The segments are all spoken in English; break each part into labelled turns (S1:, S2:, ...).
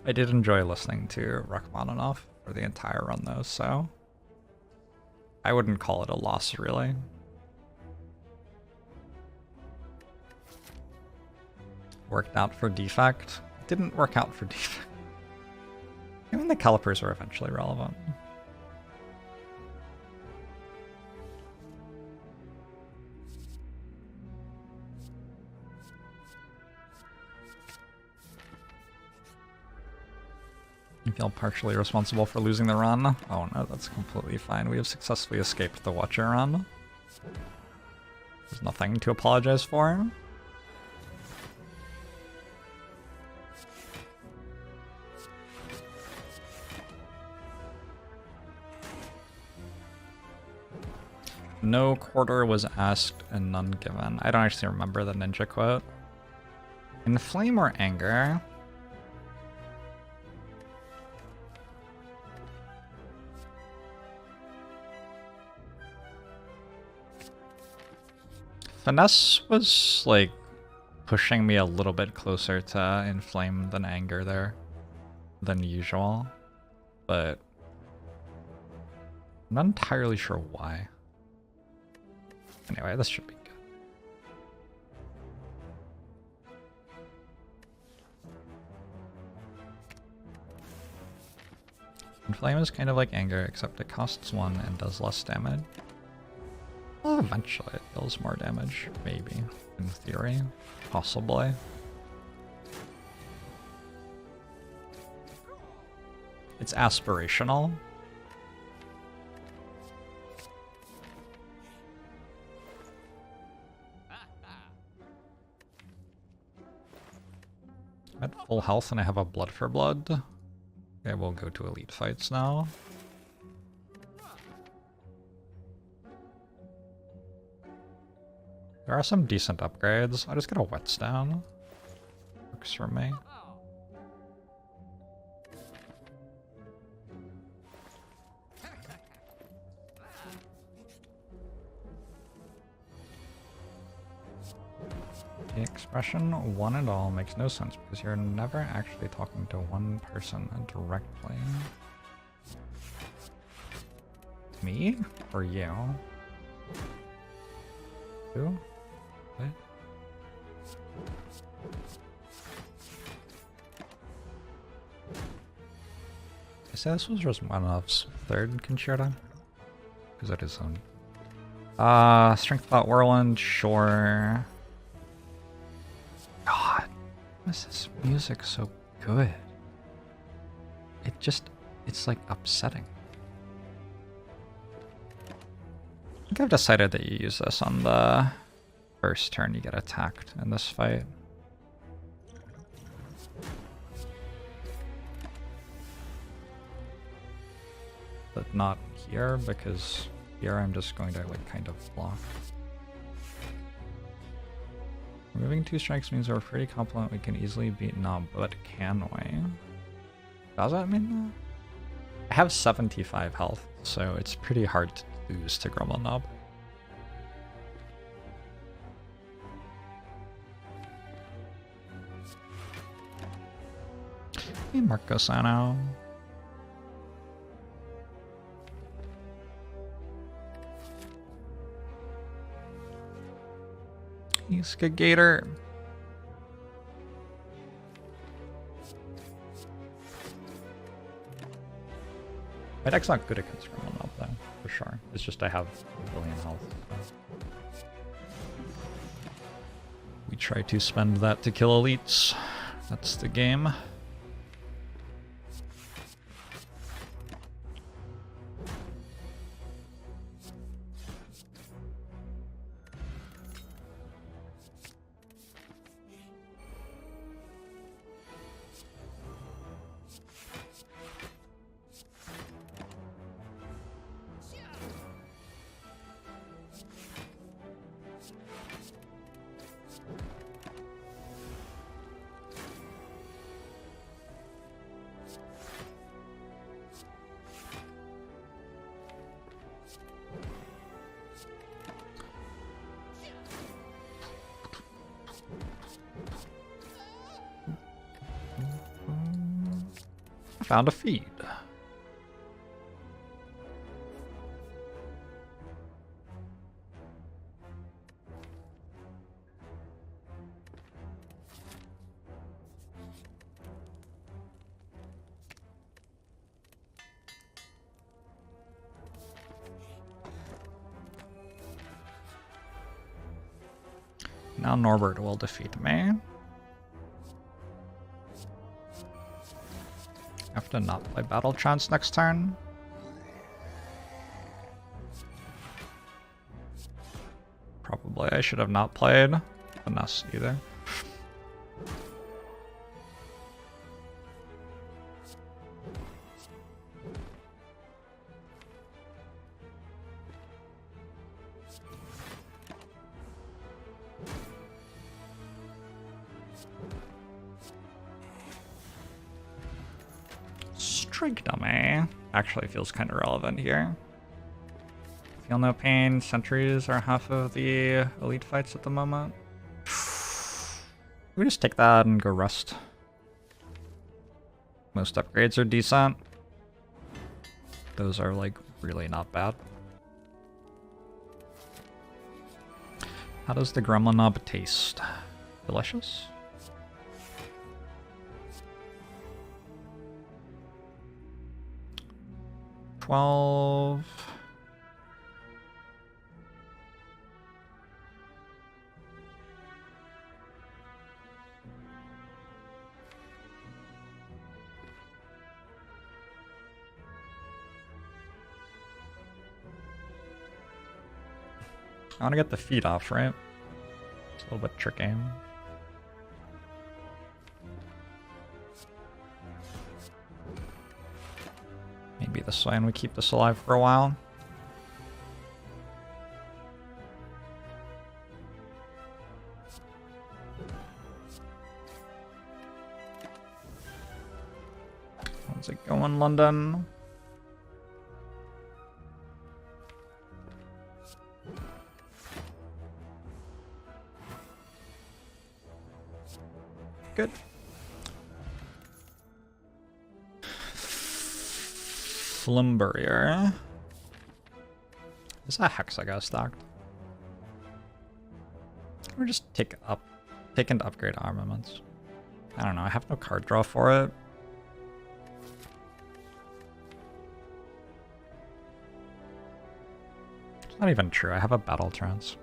S1: I did enjoy listening to Rachmaninoff for the entire run though, so I wouldn't call it a loss really. Worked out for defect. Didn't work out for defect. Even the calipers are eventually relevant. You feel partially responsible for losing the run? Oh no, that's completely fine. We have successfully escaped the Watcher run. There's nothing to apologize for. No quarter was asked and none given. I don't actually remember the ninja quote. Inflame or anger? Finesse was like pushing me a little bit closer to inflame than anger there than usual, but I'm not entirely sure why. Anyway, this should be good. Inflame is kind of like anger, except it costs 1 and does less damage. Well, eventually it deals more damage, maybe, in theory, possibly. It's aspirational. I'm at full health and I have a blood for blood. Okay, we'll go to elite fights now. There are some decent upgrades. I'll just get a whetstone. Works for me. The expression one and all makes no sense because you're never actually talking to one person directly. Me? Or you? Who? What? I said this was Rachmaninoff's third concerto? Because that is his own. Strength Thought Whirlwind, sure. God, why is this music so good? It's like upsetting. I think I've decided that you use this on the first turn you get attacked in this fight. But not here, because here I'm just going to like kind of block. Removing 2 strikes means we're pretty confident we can easily beat Nob, but can we? Does that mean that? I have 75 health, so it's pretty hard to lose to Grumble Nob. Hey, Marco Sano. He's a Gator. My deck's not good against Grumble Nob though, for sure. It's just I have a billion health. So. We try to spend that to kill elites. That's the game. Found a feed. Now Norbert will defeat me. Have to not play Battle Trance next turn. Probably I should have not played Finesse either. Strike Dummy actually feels kind of relevant here. Feel no pain. Sentries are half of the elite fights at the moment. We just take that and go rust. Most upgrades are decent. Those are like really not bad. How does the Gremlin Knob taste? Delicious? $12. I want to get the feet off, right? It's a little bit tricky. Maybe this way and we keep this alive for a while. How's it going, London? Good. Flumburier. Is that Hexago stocked? Or just take and upgrade armaments. I don't know, I have no card draw for it. It's not even true, I have a Battle Trance.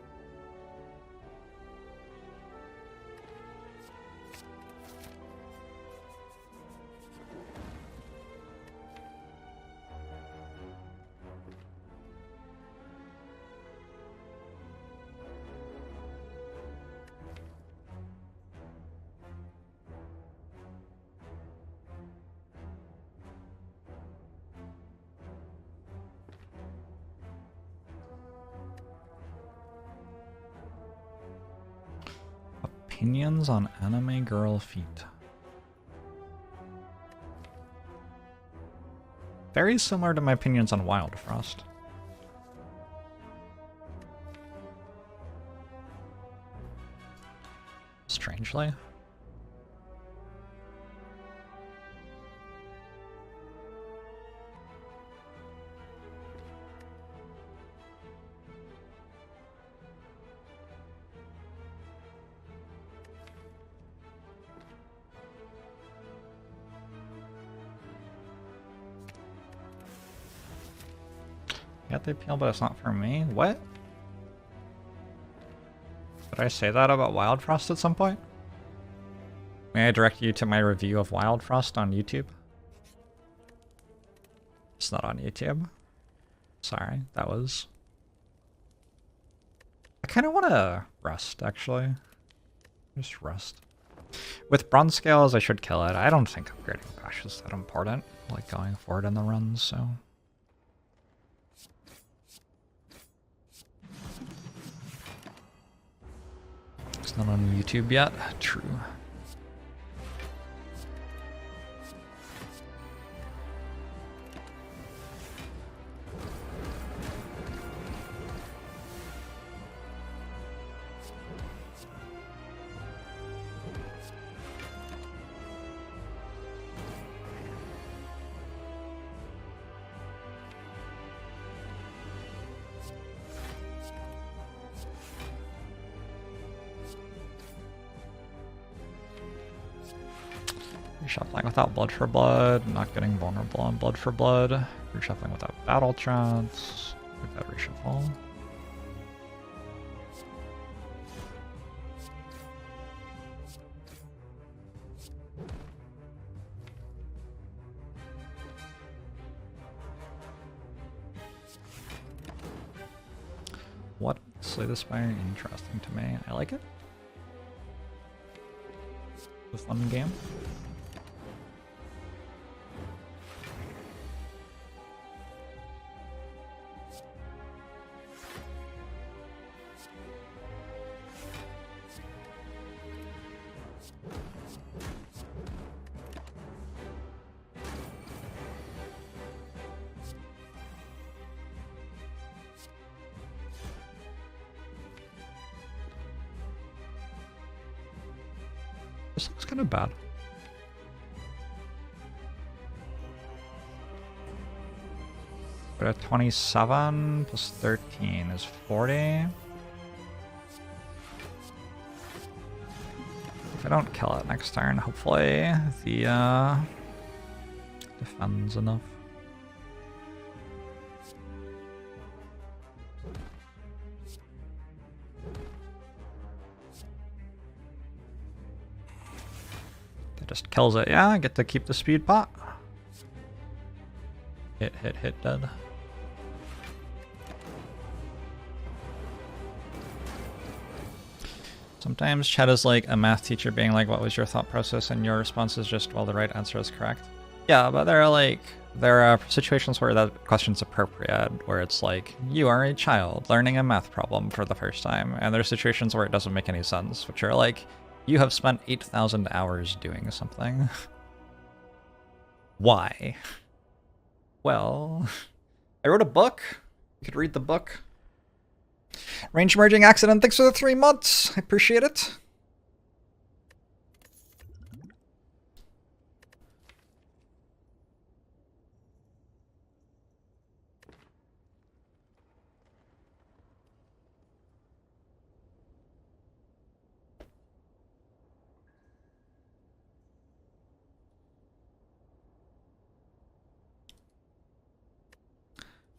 S1: Opinions on anime girl feet. Very similar to my opinions on Wild Frost. Strangely. Got the appeal, but it's not for me. What? Did I say that about Wild Frost at some point? May I direct you to my review of Wild Frost on YouTube? It's not on YouTube. Sorry, that was... I kind of want to rust, actually. Just rust. With bronze scales, I should kill it. I don't think upgrading Bash is that important, like going forward in the runs, so... It's not on YouTube yet. True. Reshuffling without blood for blood, not getting vulnerable on blood for blood. Reshuffling without battle trance. With that reshuffle. What? Slay the Spire? Interesting to me. I like it. It's a fun game. This looks kind of bad. But at 27 plus 13 is 40. If I don't kill it next turn, hopefully the defends enough. Just kills it. Yeah, I get to keep the speed pot. Hit, dead. Sometimes chat is like a math teacher being like, what was your thought process? And your response is just, well, the right answer is correct. Yeah, but there are situations where that question's appropriate, where it's like, you are a child learning a math problem for the first time. And there are situations where it doesn't make any sense, which are like, you have spent 8,000 hours doing something. Why? Well, I wrote a book. You could read the book. Range merging accident, thanks for the 3 months. I appreciate it.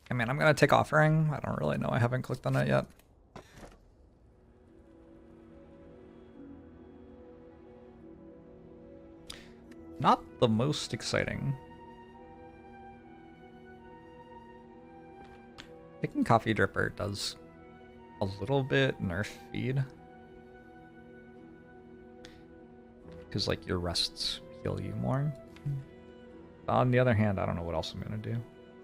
S1: I mean, I'm gonna take offering. I don't really know. I haven't clicked on it yet. Not the most exciting. Picking Coffee Dripper does a little bit nerf feed. Because, like, your rests heal you more. On the other hand, I don't know what else I'm gonna do.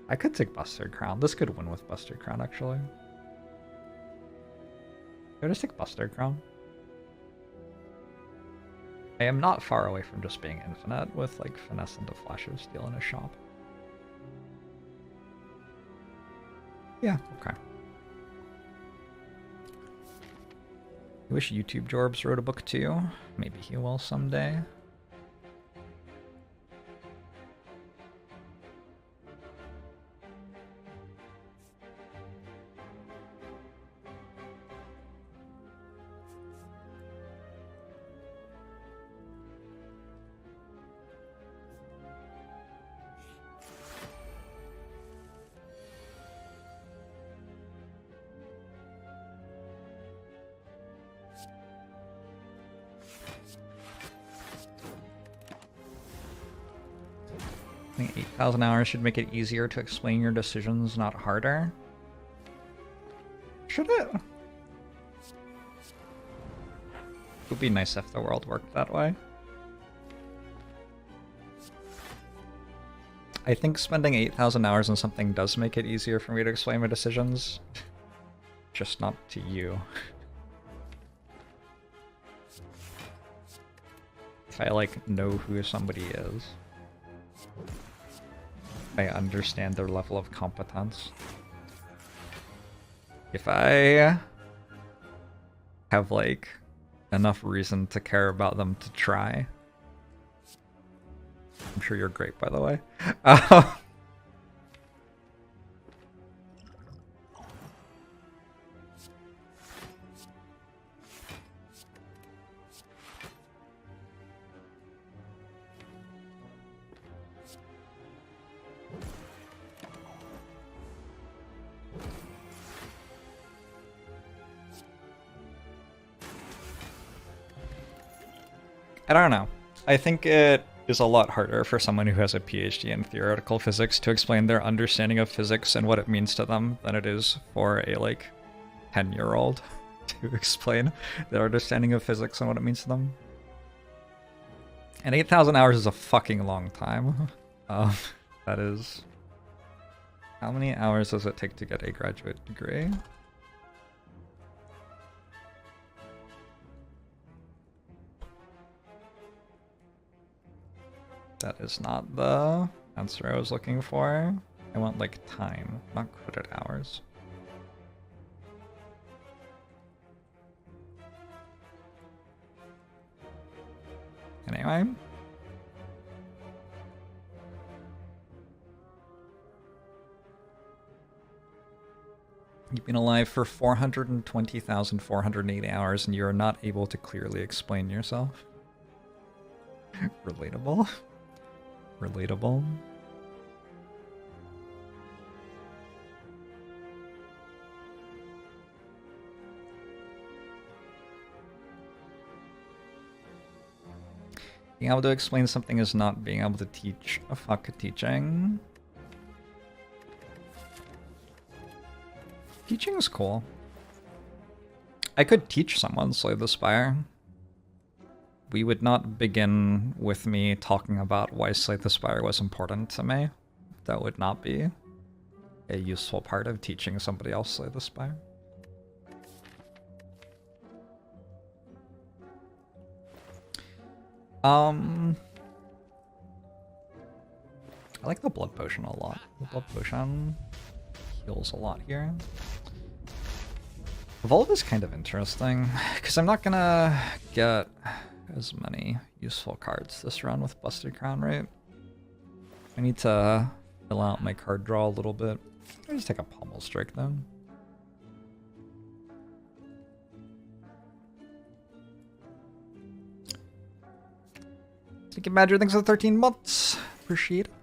S1: I could take Busted Crown. This could win with Busted Crown, actually. I'll just take Busted Crown. I am not far away from just being infinite with, like, Finesse into Flash of Steel in a shop. Yeah, okay. I wish YouTube Jorbs wrote a book too. Maybe he will someday. I think 8,000 hours should make it easier to explain your decisions, not harder. Should it? It would be nice if the world worked that way. I think spending 8,000 hours on something does make it easier for me to explain my decisions. Just not to you. If I, like, know who somebody is. I understand their level of competence. If I have, like, enough reason to care about them to try. I'm sure you're great, by the way. I don't know. I think it is a lot harder for someone who has a PhD in theoretical physics to explain their understanding of physics and what it means to them than it is for a, like, 10-year-old to explain their understanding of physics and what it means to them. And 8,000 hours is a fucking long time. That is... How many hours does it take to get a graduate degree? That is not the answer I was looking for. I want, like, time, not credit hours. Anyway. You've been alive for 420,480 hours and you are not able to clearly explain yourself. Relatable. Relatable. Being able to explain something is not being able to teach. Fuck teaching. Teaching is cool. I could teach someone Slay the Spire. We would not begin with me talking about why Slay the Spire was important to me. That would not be a useful part of teaching somebody else Slay the Spire. I like the blood potion a lot. The blood potion heals a lot here. Evolve is kind of interesting, because I'm not gonna get as many useful cards this run with Busted Crown, right? I need to fill out my card draw a little bit. I'll just take a Pommel Strike then. Thank you, Badger. Thanks for the 13 months. Appreciate it.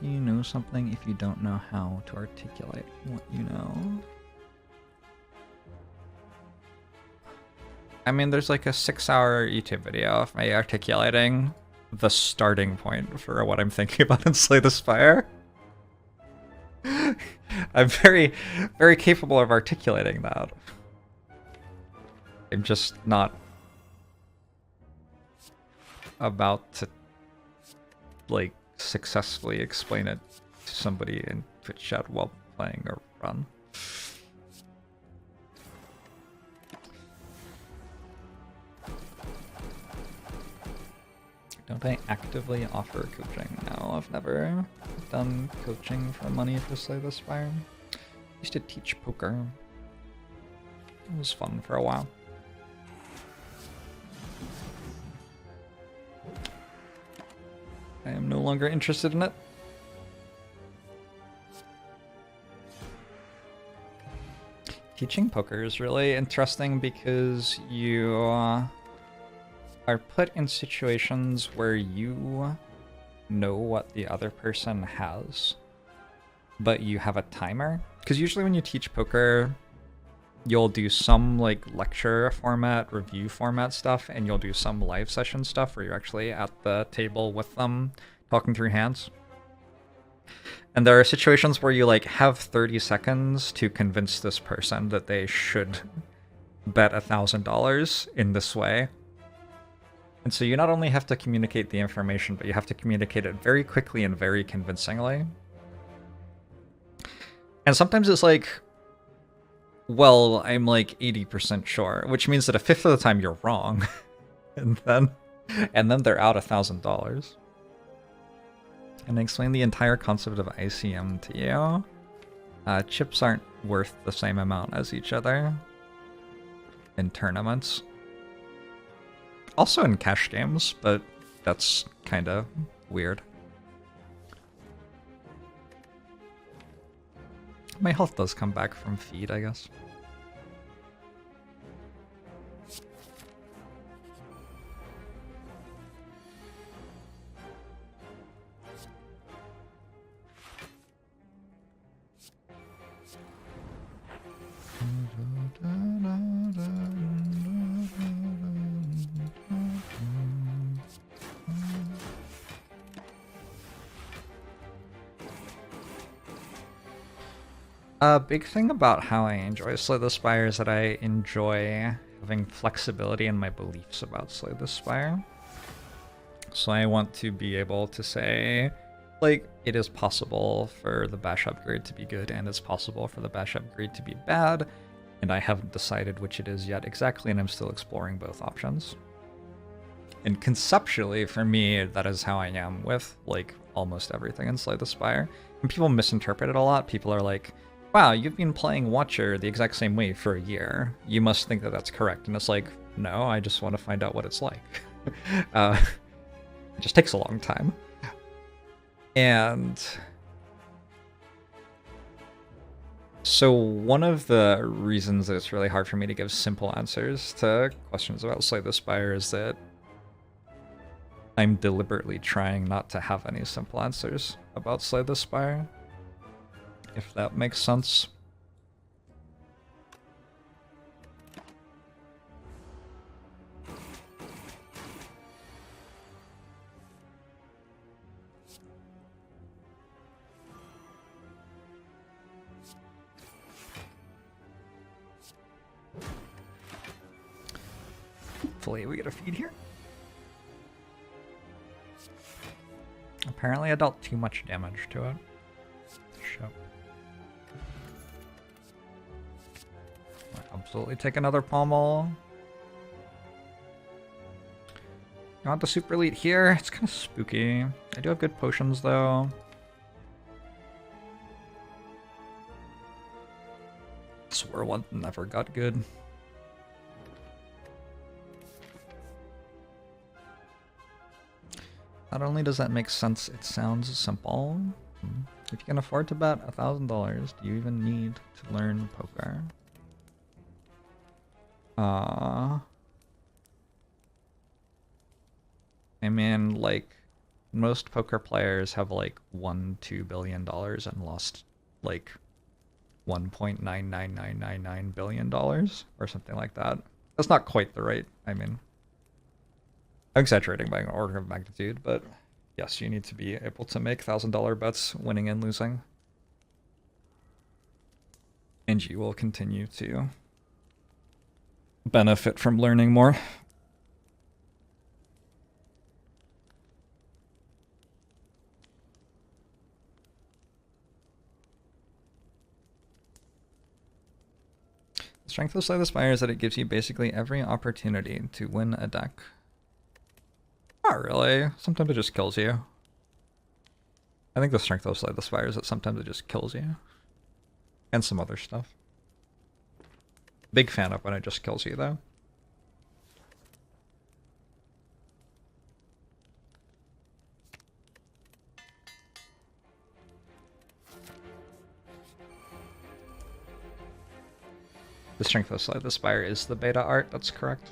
S1: You know something if you don't know how to articulate what you know. I mean, there's like a 6-hour YouTube video of me articulating the starting point for what I'm thinking about in Slay the Spire. I'm very, very capable of articulating that. I'm just not about to, like, successfully explain it to somebody in Twitch chat while playing a run. Don't I actively offer coaching? No, I've never done coaching for money for Slay the Spire. I used to teach poker. It was fun for a while. I am no longer interested in it. Teaching poker is really interesting because you are put in situations where you know what the other person has, but you have a timer. Because usually when you teach poker, you'll do some like lecture format, review format stuff, and you'll do some live session stuff where you're actually at the table with them talking through hands. And there are situations where you like have 30 seconds to convince this person that they should bet $1,000 in this way. And so you not only have to communicate the information, but you have to communicate it very quickly and very convincingly. And sometimes it's like, well, I'm like 80% sure, which means that a fifth of the time you're wrong. and then they're out $1,000. And I explain the entire concept of ICM to you. Chips aren't worth the same amount as each other in tournaments. Also in cash games, but that's kind of weird. My health does come back from feed, I guess. A big thing about how I enjoy Slay the Spire is that I enjoy having flexibility in my beliefs about Slay the Spire. So I want to be able to say, like, it is possible for the bash upgrade to be good, and it's possible for the bash upgrade to be bad, and I haven't decided which it is yet exactly, and I'm still exploring both options. And conceptually, for me, that is how I am with, like, almost everything in Slay the Spire. And people misinterpret it a lot. People are like, wow, you've been playing Watcher the exact same way for a year. You must think that that's correct. And it's like, no, I just want to find out what it's like. It just takes a long time. And so one of the reasons that it's really hard for me to give simple answers to questions about Slay the Spire is that I'm deliberately trying not to have any simple answers about Slay the Spire, if that makes sense. Hopefully we get a feed here. Apparently I dealt too much damage to it. Show. Absolutely take another pommel. You want the super elite here? It's kind of spooky. I do have good potions though. I swear one never got good. Not only does that make sense, it sounds simple. If you can afford to bet $1,000, do you even need to learn poker? I mean, like, most poker players have like $1-2 billion and lost like $1.99999 billion or something like that. That's not quite the right, I mean, I'm exaggerating by an order of magnitude, but yes, you need to be able to make $1,000 bets winning and losing. And you will continue to benefit from learning more. The strength of Slay the Spire is that it gives you basically every opportunity to win a deck. Not really. Sometimes it just kills you. I think the strength of Slay the Spire is that sometimes it just kills you. And some other stuff. Big fan of when it just kills you, though. The strength of Slay the Spire is the beta art, that's correct.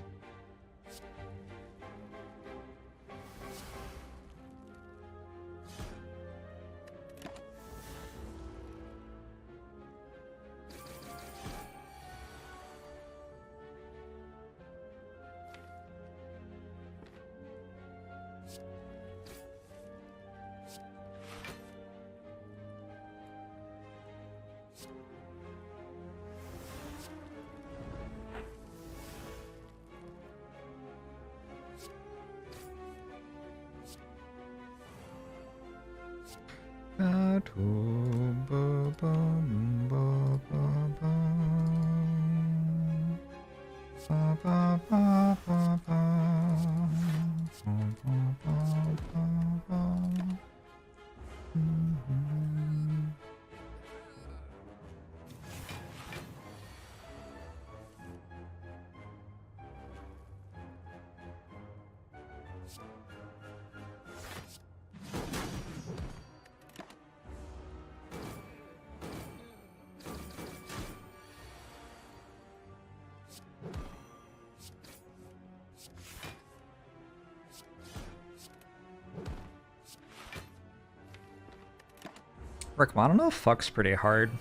S1: Rachmaninoff fucks pretty hard.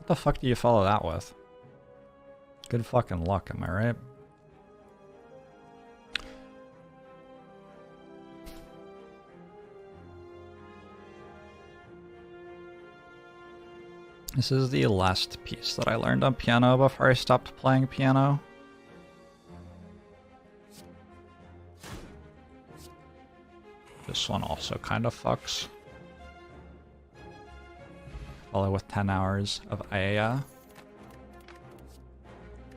S1: What the fuck do you follow that with? Good fucking luck, am I right? This is the last piece that I learned on piano before I stopped playing piano. This one also kind of fucks. Follow with 10 hours of Aya.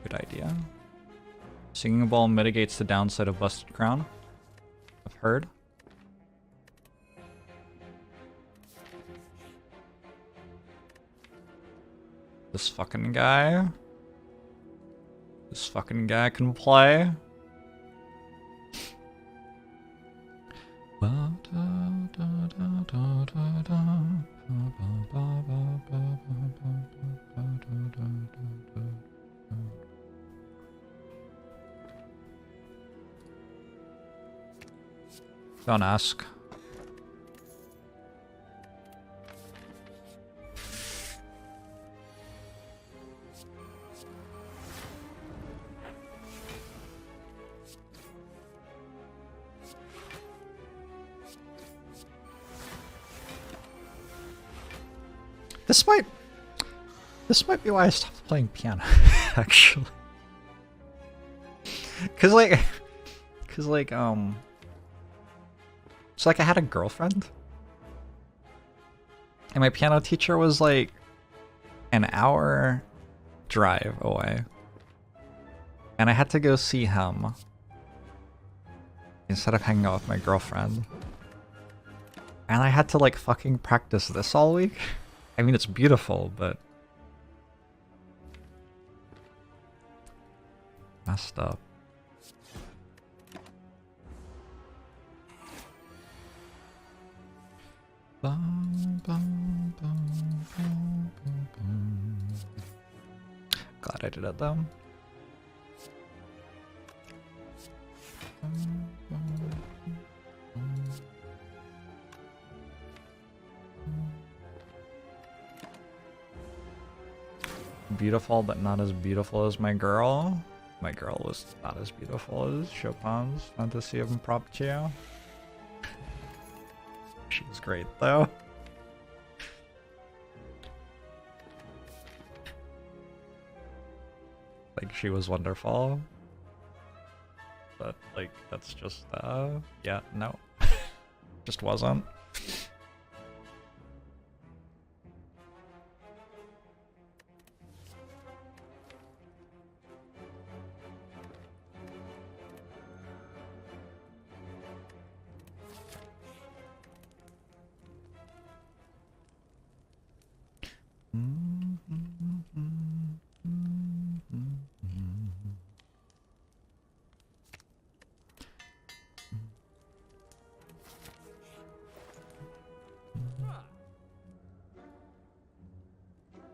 S1: Good idea. Singing Bowl mitigates the downside of Busted Crown. I've heard. This fucking guy. This fucking guy can play. Don't ask. This might be why I stopped playing piano, actually. Cause like, it's like I had a girlfriend, and my piano teacher was like an hour drive away, and I had to go see him instead of hanging out with my girlfriend, and I had to like fucking practice this all week. I mean, it's beautiful, but messed up. Glad I did it though. Beautiful, but not as beautiful as my girl. My girl was not as beautiful as Chopin's Fantasy of Impromptu. She was great though. Like, she was wonderful. But like, that's just yeah, no. Just wasn't.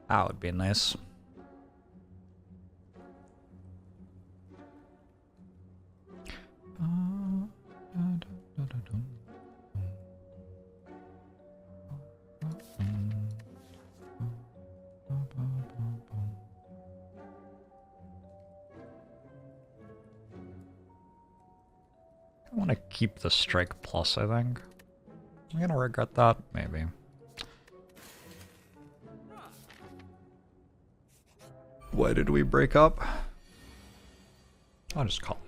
S1: That would be nice. I want to keep the strike plus, I think. I'm gonna regret that, maybe. Why did we break up? Oh, just college.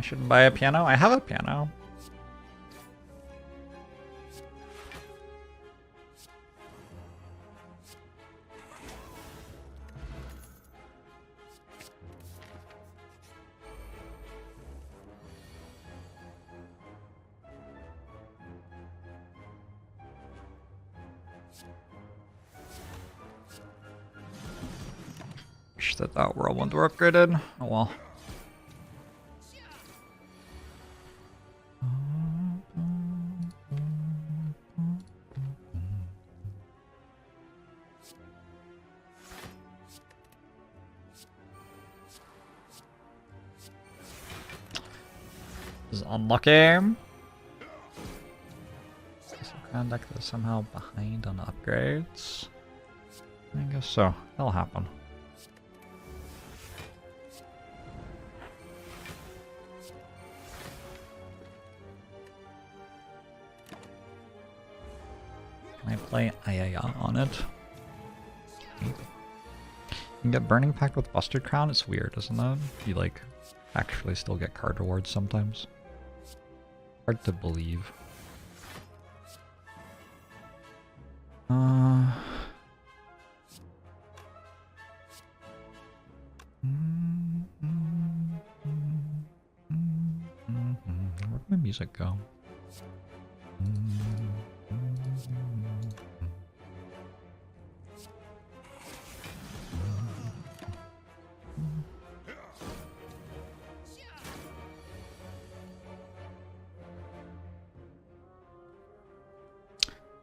S1: Should buy a piano? I have a piano. wish that that whirlwind were upgraded. Oh well. This is unlucky. Crown deck is somehow behind on upgrades. I guess so. That'll happen. Can I play Ayaya on it? Maybe. You can get Burning Pact with Busted Crown? It's weird, isn't it? You like actually still get card rewards sometimes. Hard to believe. Where'd my music go?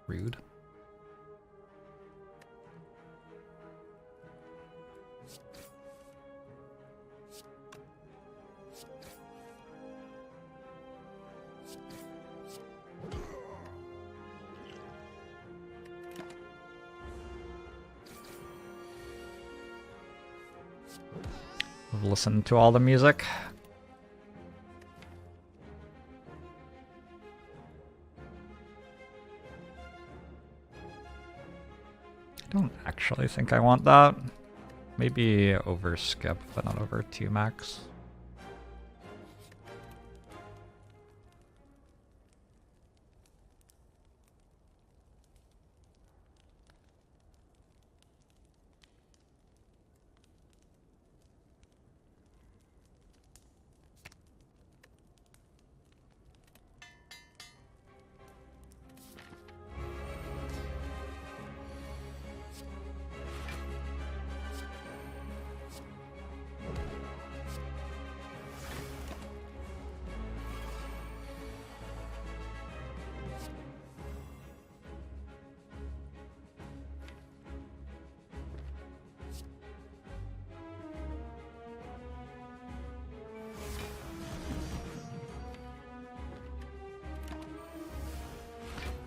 S1: Rude. I've listened to all the music. I don't actually think I want that. Maybe over skip, but not over 2 max.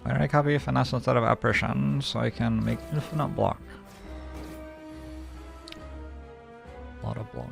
S1: Why did I copy Finesse instead of Apparition so I can make infinite block? A lot of block.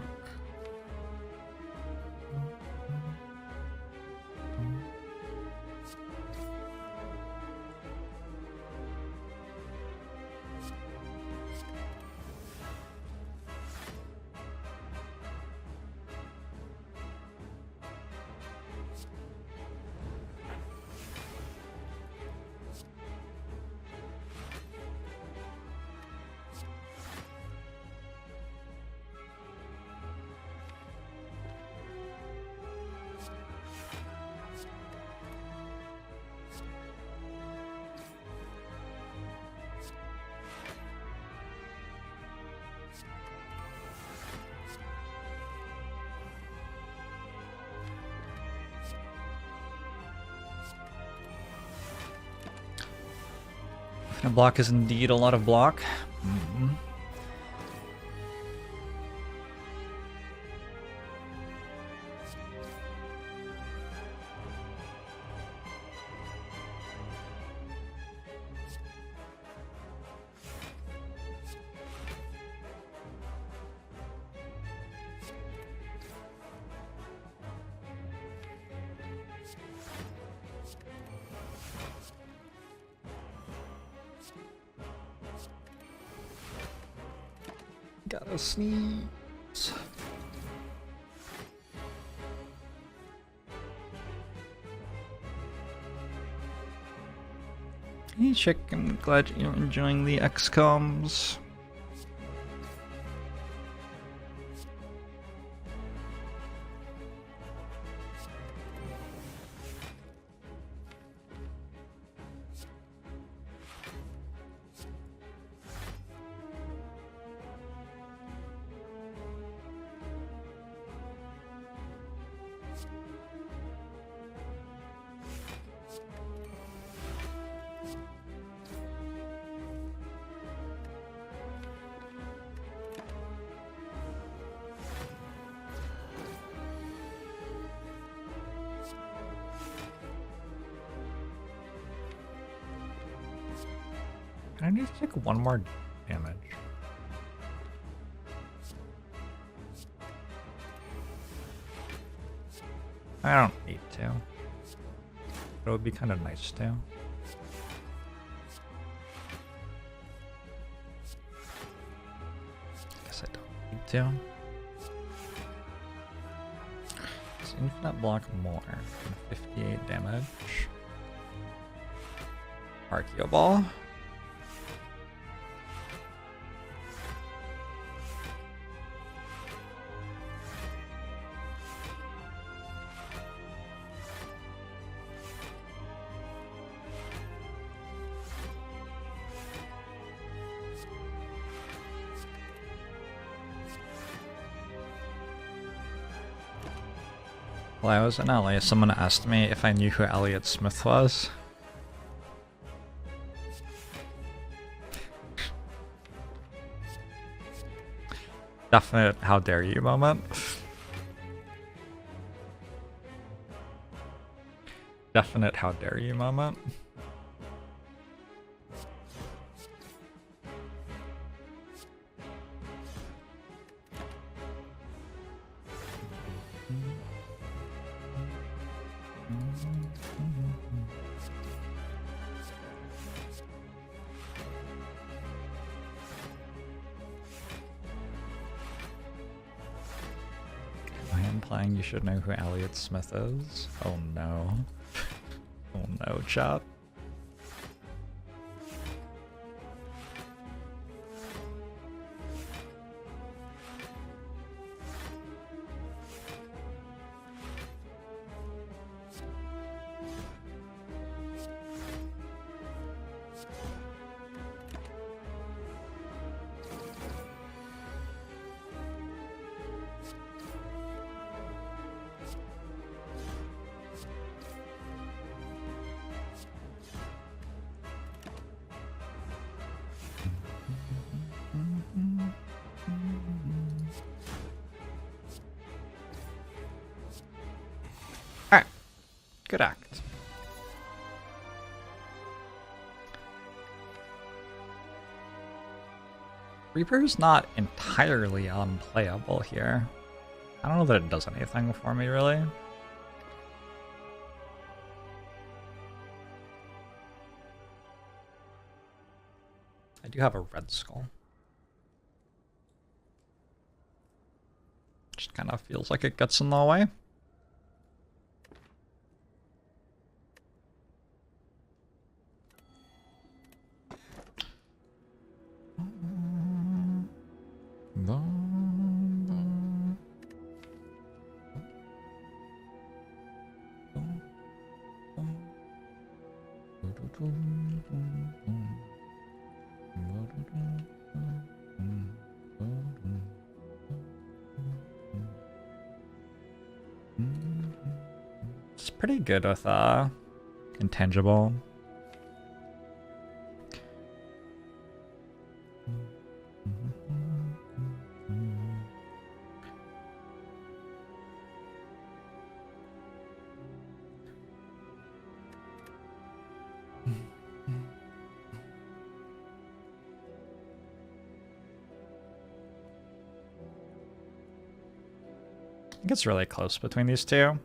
S1: Infinite block is indeed a lot of block. Gotta sneeze. Hey chick, I'm glad you're enjoying the XComs. I need to take one more damage. I don't need to. But it would be kind of nice to. Guess I don't need to. It's infinite block more than 58 damage. Archeo Ball. While I was in LA, someone asked me if I knew who Elliott Smith was. Definite how dare you moment. Definite how dare you moment. Implying you should know who Elliott Smith is? Oh no. Oh no, chat. Good act. Reaper's not entirely unplayable here. I don't know that it does anything for me, really. I do have a red skull. Just kind of feels like it gets in the way. It's pretty good with intangible. I think it's really close between these two.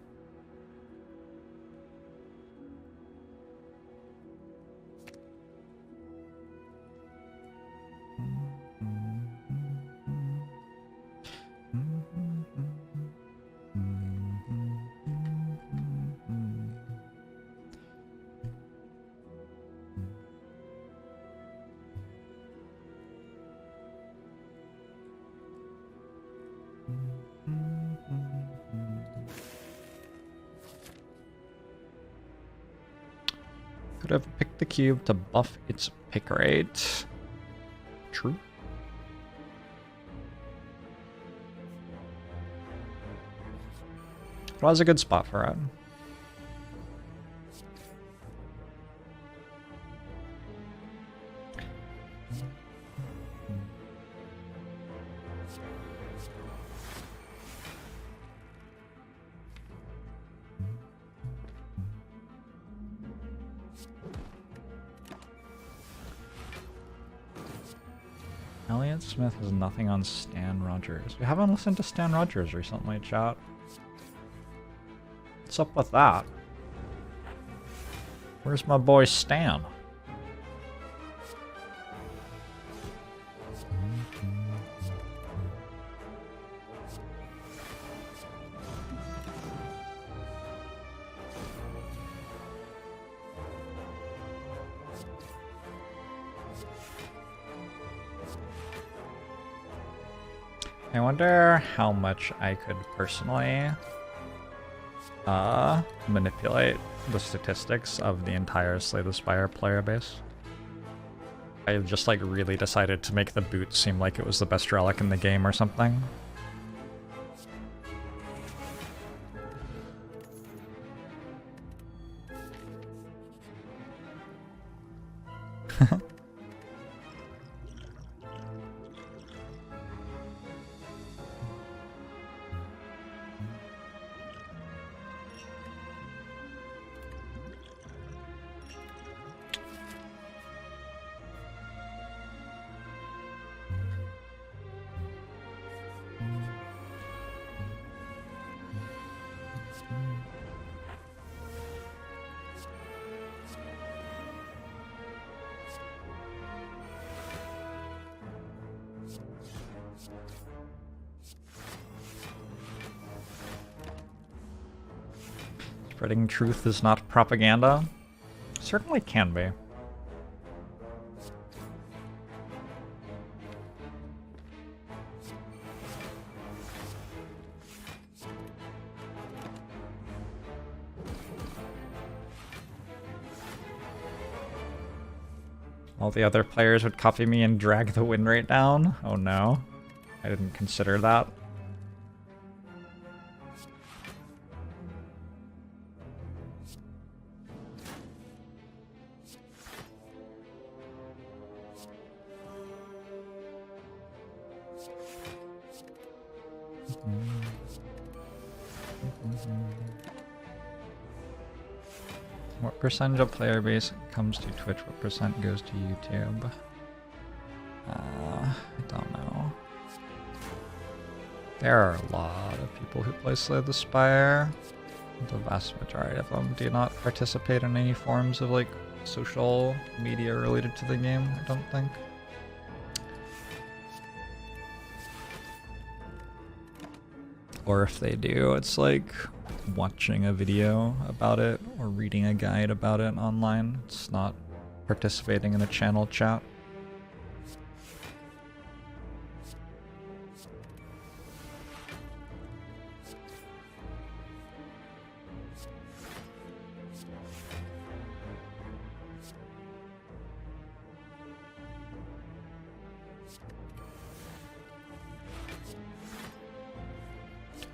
S1: Could have picked the cube to buff its pick rate. True. It was a good spot for it. Elliot Smith has nothing on Stan Rogers. We haven't listened to Stan Rogers recently, chat. What's up with that? Where's my boy Stan? I wonder how much I could personally manipulate the statistics of the entire Slay the Spire player base. I just like really decided to make the boot seem like it was the best relic in the game or something. Spreading truth is not propaganda? Certainly can be. All the other players would copy me and drag the win rate down? Oh no. I didn't consider that. What percentage of player base comes to Twitch? What percent goes to YouTube? I don't know. There are a lot of people who play Slay the Spire. The vast majority of them do not participate in any forms of like social media related to the game, I don't think. Or if they do, it's like watching a video about it or reading a guide about it online. It's not participating in a channel chat.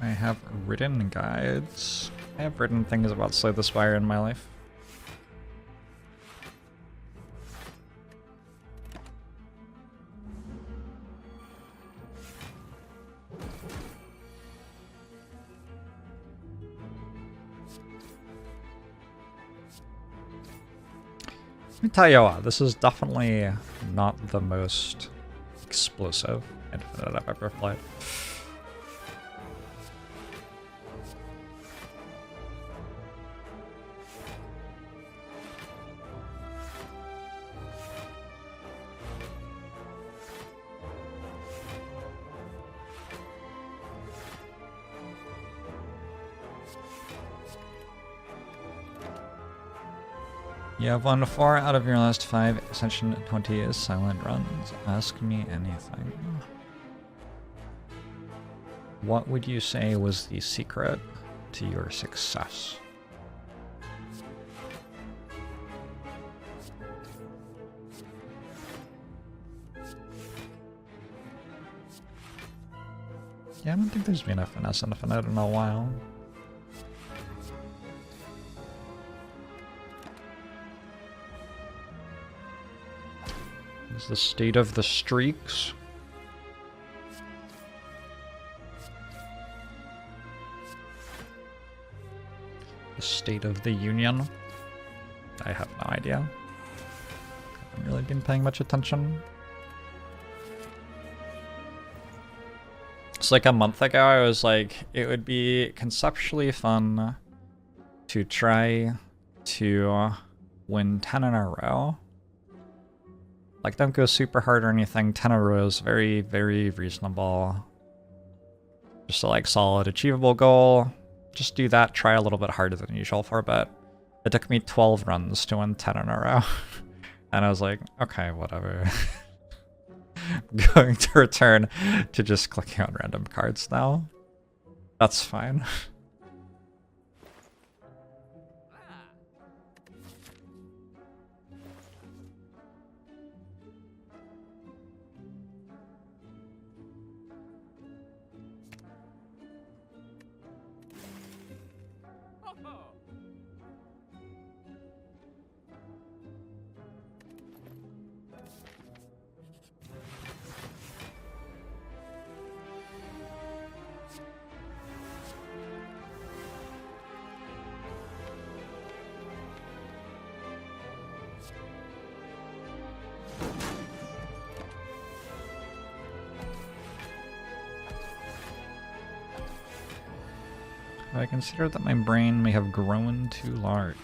S1: I have written guides. I have written things about Slay the Spire in my life. Let me tell you what, this is definitely not the most explosive Infinite I've ever played. You have won 4 out of your last 5 Ascension 20 is silent runs. Ask me anything. What would you say was the secret to your success? Yeah, I don't think there's been a finesse infinite in a while. Is the state of the streaks? The state of the union? I have no idea. Haven't really been paying much attention. It's like a month ago, I was like, it would be conceptually fun to try to win 10 in a row. Like, don't go super hard or anything. 10 in a row is very, very reasonable. Just a like solid achievable goal. Just do that, try a little bit harder than usual for a bit. It took me 12 runs to win 10 in a row. And I was like, okay, whatever. I'm going to return to just clicking on random cards now. That's fine. I consider that my brain may have grown too large.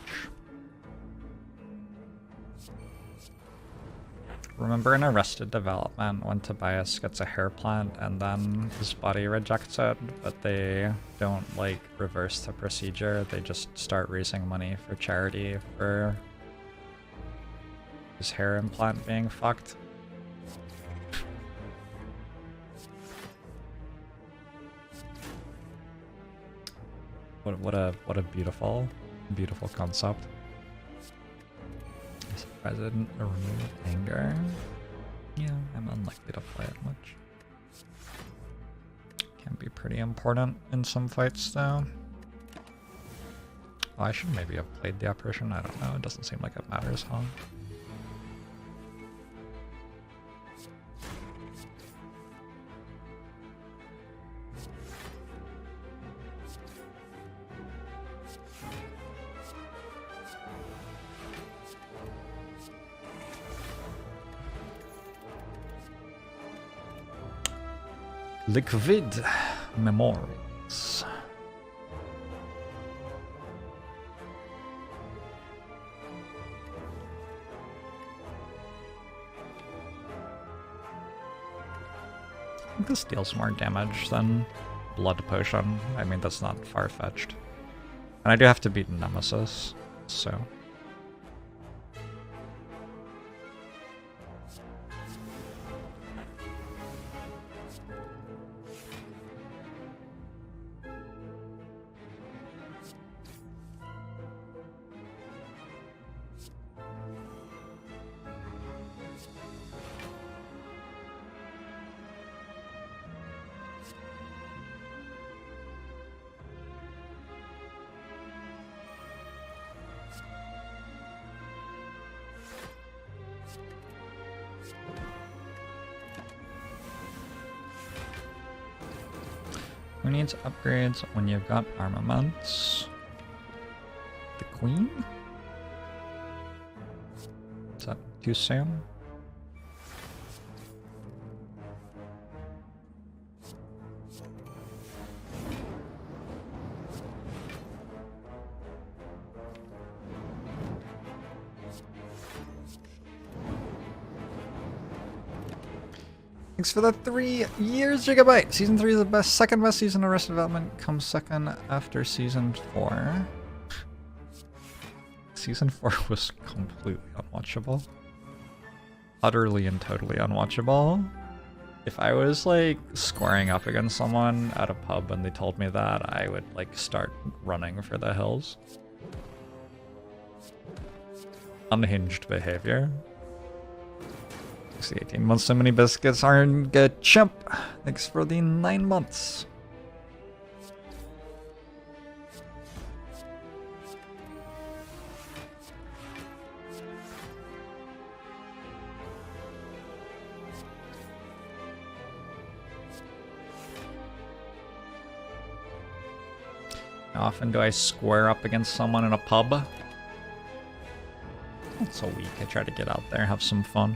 S1: Remember in Arrested Development when Tobias gets a hair plant and then his body rejects it, but they don't like reverse the procedure, they just start raising money for charity for his hair implant being fucked? What a beautiful concept. Is President remove anger? Yeah, I'm unlikely to play it much. Can be pretty important in some fights though. Oh, I should maybe have played the apparition, I don't know, it doesn't seem like it matters, huh? Liquid memories. I think this deals more damage than Blood Potion. I mean, that's not far-fetched. And I do have to beat Nemesis, so... Who needs upgrades when you've got armaments? The Queen? Is that too soon? Thanks for the 3 years, Gigabyte! Season 3 is the best, second best season of Arrested Development, comes second after Season 4. Season 4 was completely unwatchable. Utterly and totally unwatchable. If I was, like, squaring up against someone at a pub and they told me that, I would, like, start running for the hills. Unhinged behavior. The 18 months, so many biscuits aren't good. Chimp! Thanks for the 9 months. How often do I square up against someone in a pub? Once a week. I try to get out there, have some fun.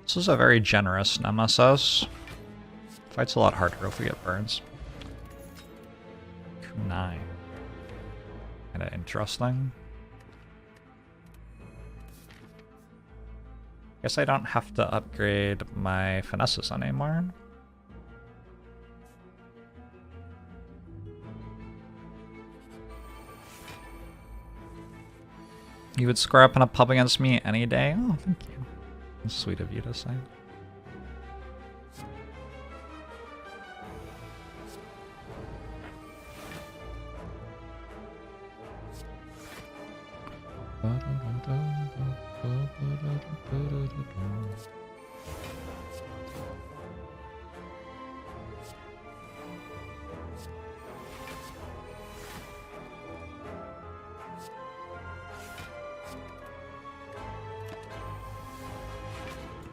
S1: This is a very generous nemesis. Fights a lot harder if we get burns. 9. Kinda interesting. Guess I don't have to upgrade my finesses anymore. You would square up in a pub against me any day? Oh, thank you. That's sweet of you to say.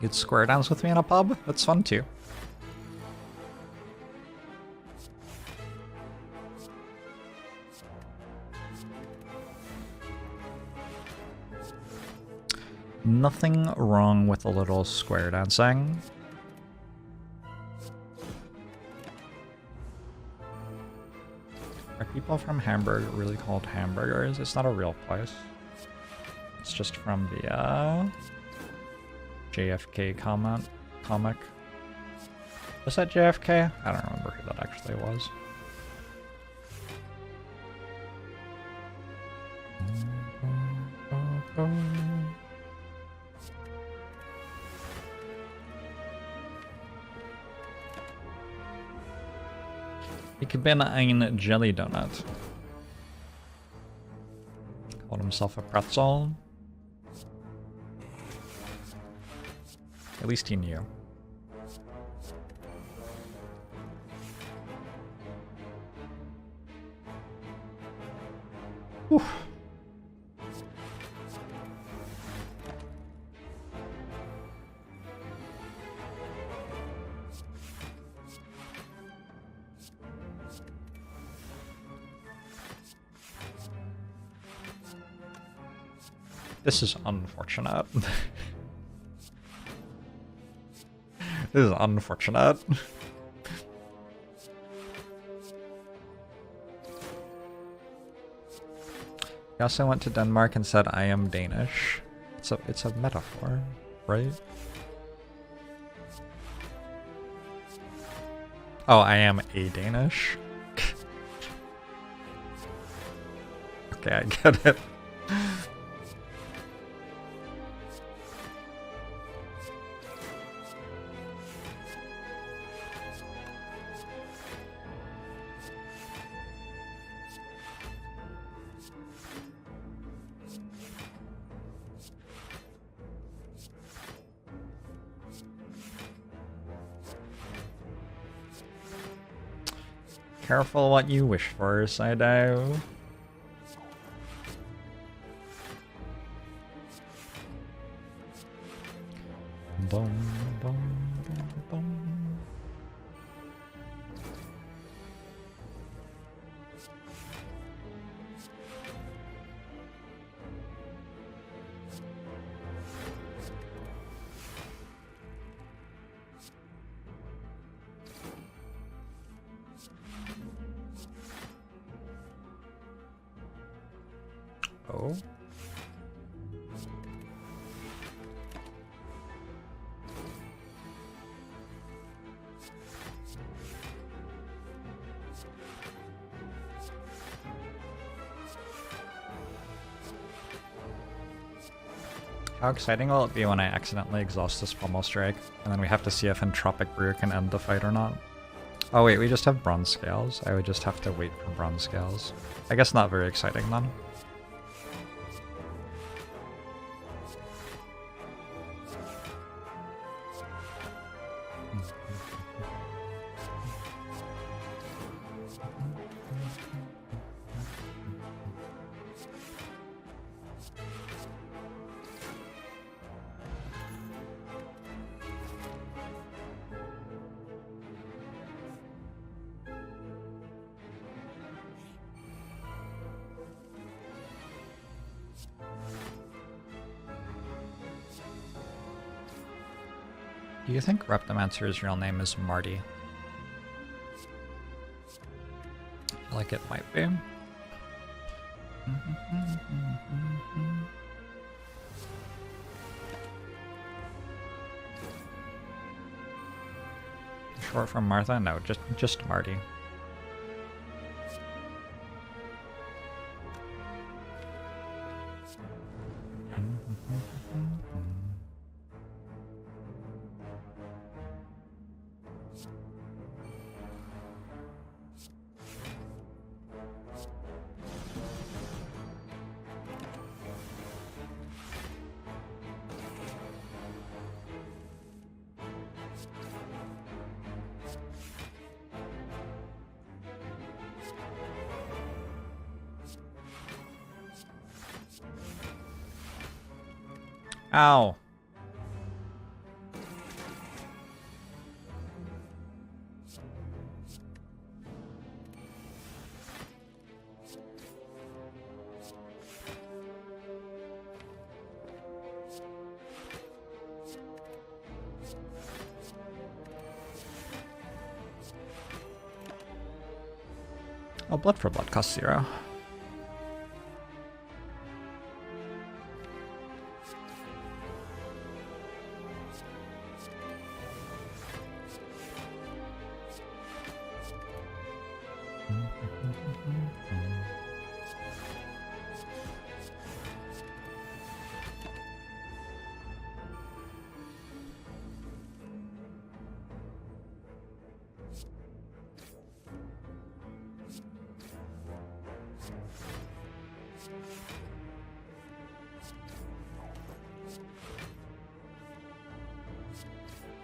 S1: You'd square dance with me in a pub? That's fun too. Nothing wrong with a little square dancing. Are people from Hamburg really called hamburgers? It's not a real place. It's just from the JFK comic. Was that JFK? I don't remember who that actually was. Ich bin ein Jelly Donut. Called himself a pretzel. At least he knew. Whew. This is unfortunate. This is unfortunate. He also went to Denmark and said, I am Danish. It's a metaphor, right? Oh, I am a Danish? Okay, I get it. Careful what you wish for, Saido. Boom, boom, boom, boom. Oh. How exciting will it be when I accidentally exhaust this pommel strike, and then we have to see if Entropic Brew can end the fight or not? Oh wait, we just have bronze scales. I would just have to wait for bronze scales. I guess not very exciting then. Do you think Reptomancer's real name is Marty? I feel like it might be. Short from Martha? No, just Marty. Ow. Oh, blood for blood costs 0.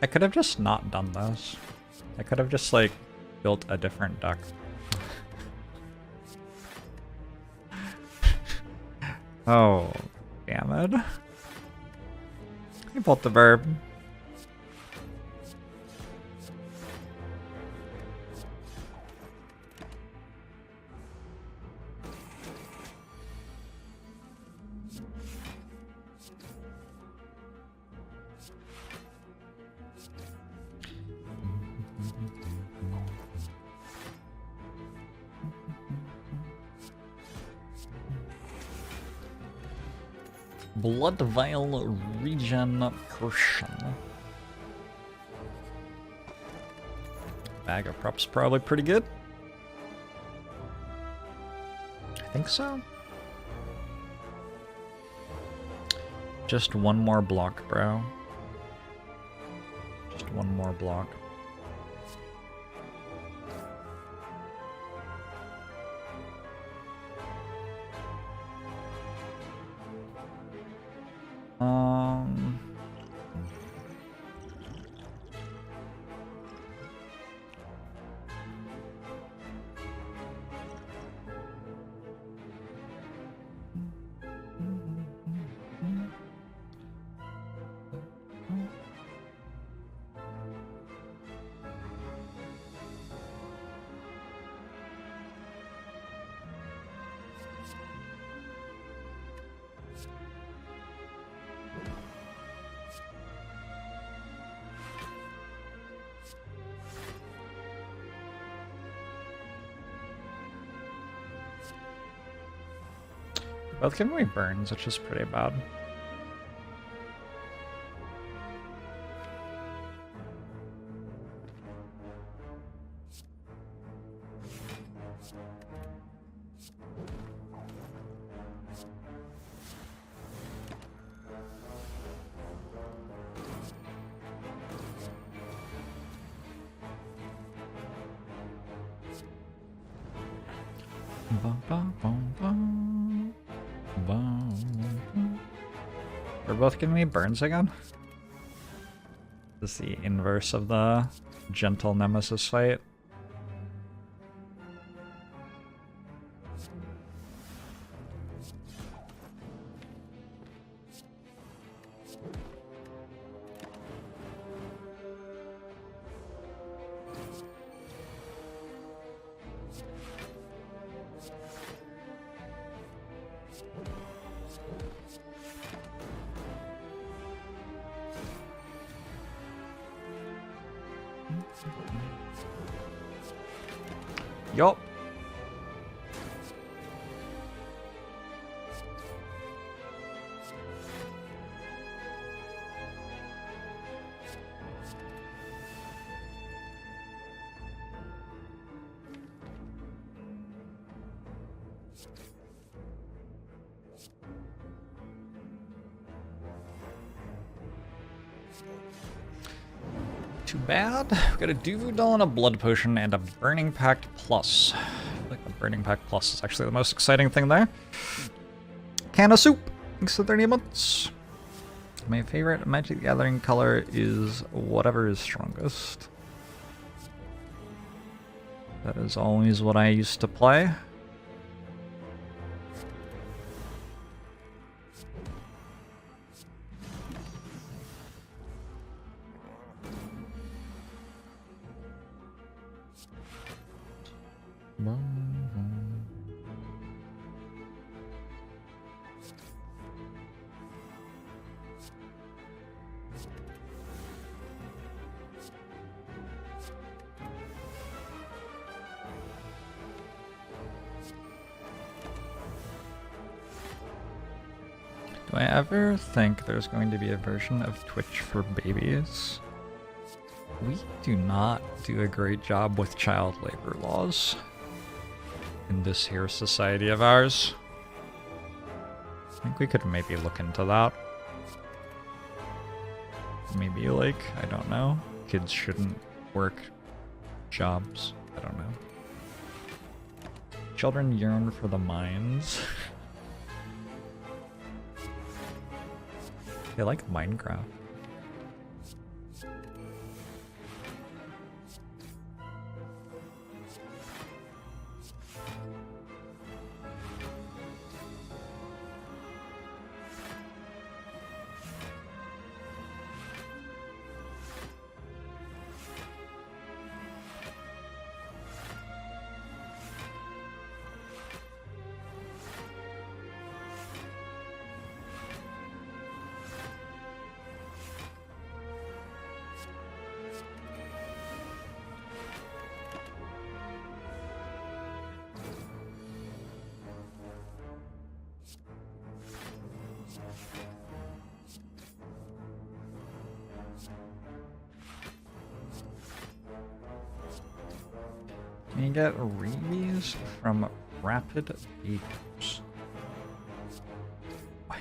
S1: I could have just not done this. I could have just, like, built a different deck. Oh, damn it. I built the verb. Blood Vial Regen Potion. Bag of props probably pretty good. I think so. Just one more block, bro. Just one more block. Both give me burns, which is pretty bad. They're both giving me burns again? This is the inverse of the gentle nemesis fight. Yup. Too bad. We got a Duvu Doll and a Blood Potion and a Burning Pact Plus. I feel like the Burning Pact Plus is actually the most exciting thing there. Can of Soup. Thanks for 30 months. My favorite Magic the Gathering color is whatever is strongest. That is always what I used to play. Do I ever think there's going to be a version of Twitch for babies? We do not do a great job with child labor laws in this here society of ours. I think we could maybe look into that. Maybe, like, I don't know, kids shouldn't work jobs. I don't know. Children yearn for the mines. They like Minecraft. Can you get rabies from rapid vapors? What?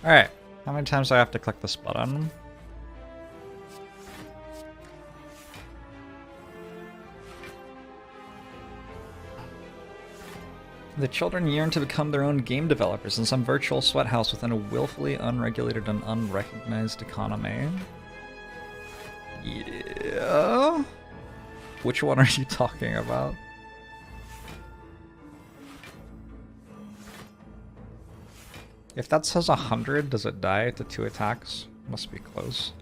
S1: Alright, how many times do I have to click this button? The children yearn to become their own game developers in some virtual sweat house within a willfully unregulated and unrecognized economy. Yeah? Which one are you talking about? If that says 100, does it die to 2 attacks? Must be close.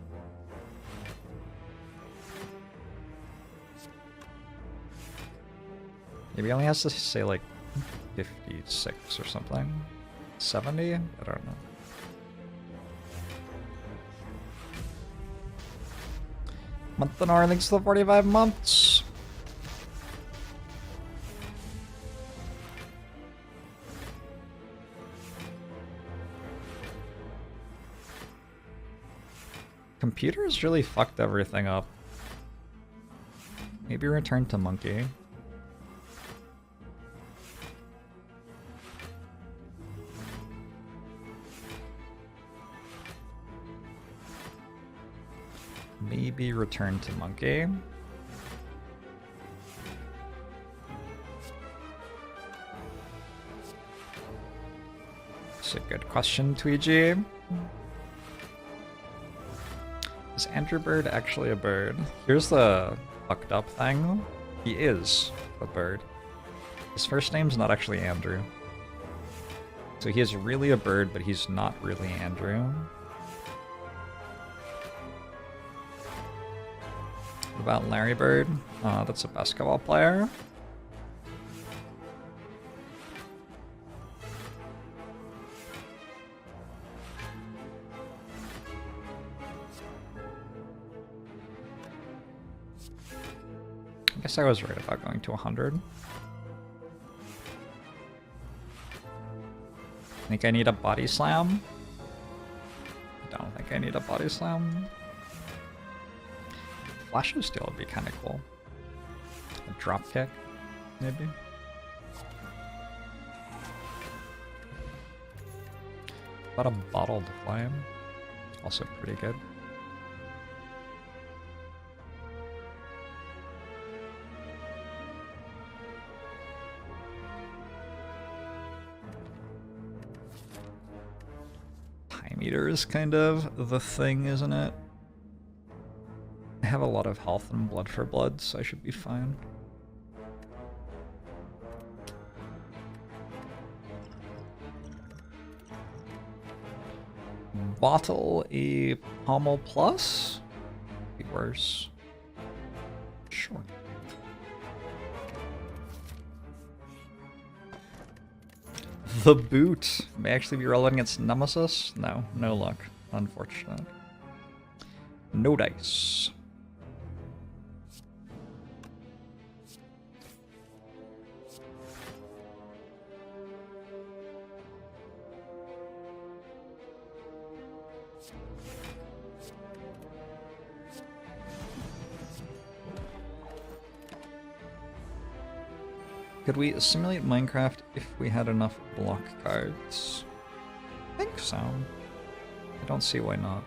S1: Maybe it only has to say like 56 or something. 70? I don't know. Month and hour, thanks to the 45 months. Computers really fucked everything up. Maybe return to monkey. Maybe return to monkey. It's a good question, Tweegy. Andrew Bird actually a bird? Here's the fucked up thing. He is a bird. His first name's not actually Andrew. So he is really a bird, but he's not really Andrew. What about Larry Bird? That's a basketball player. I guess I was right about going to 100. Think I need a body slam? I don't think I need a body slam. Flash of Steel would be kind of cool. A drop kick, maybe. What about a Bottled Flame? Also pretty good. Meter is kind of the thing, isn't it? I have a lot of health and blood for blood, so I should be fine. Bottle a Pommel Plus? Be worse. Sure. The boot may actually be relevant against Nemesis? No, no luck. Unfortunate. No dice. Could we simulate Minecraft if we had enough block cards? I think so. I don't see why not.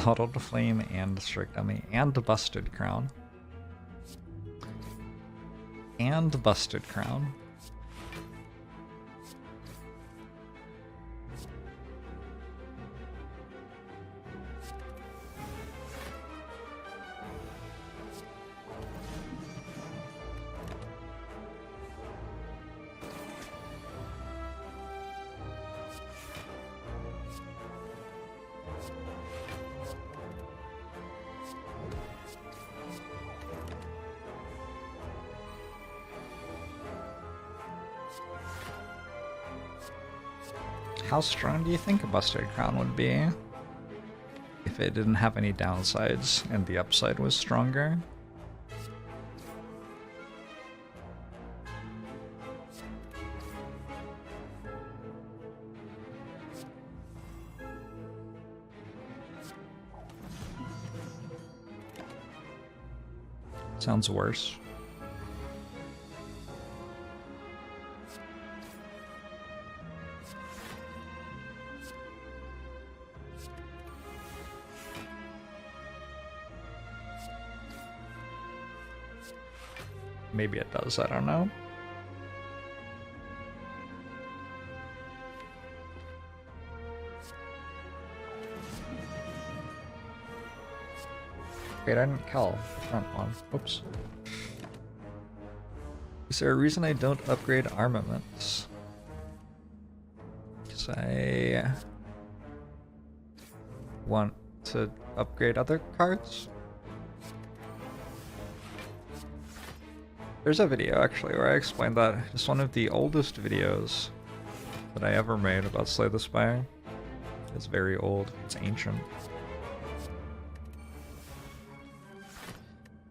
S1: Bottled Flame and Strike Dummy and Busted Crown. And Busted Crown. How strong do you think a Busted Crown would be if it didn't have any downsides and the upside was stronger? Sounds worse. Maybe it does, I don't know. Wait, I didn't kill the front one. Oops. Is there a reason I don't upgrade armaments? Because I want to upgrade other cards? There's a video actually where I explained that. It's one of the oldest videos that I ever made about Slay the Spire. It's very old. It's ancient.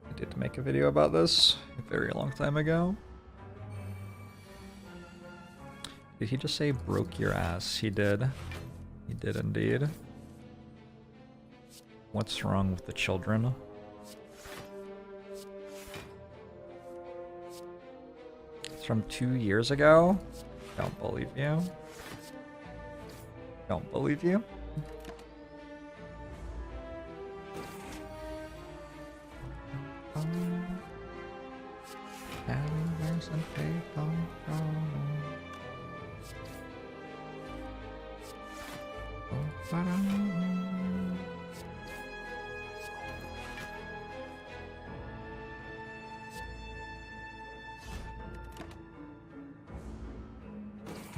S1: I did make a video about this a very long time ago. Did he just say broke your ass? He did. He did indeed. What's wrong with the children? It's from 2 years ago? Don't believe you. Don't believe you.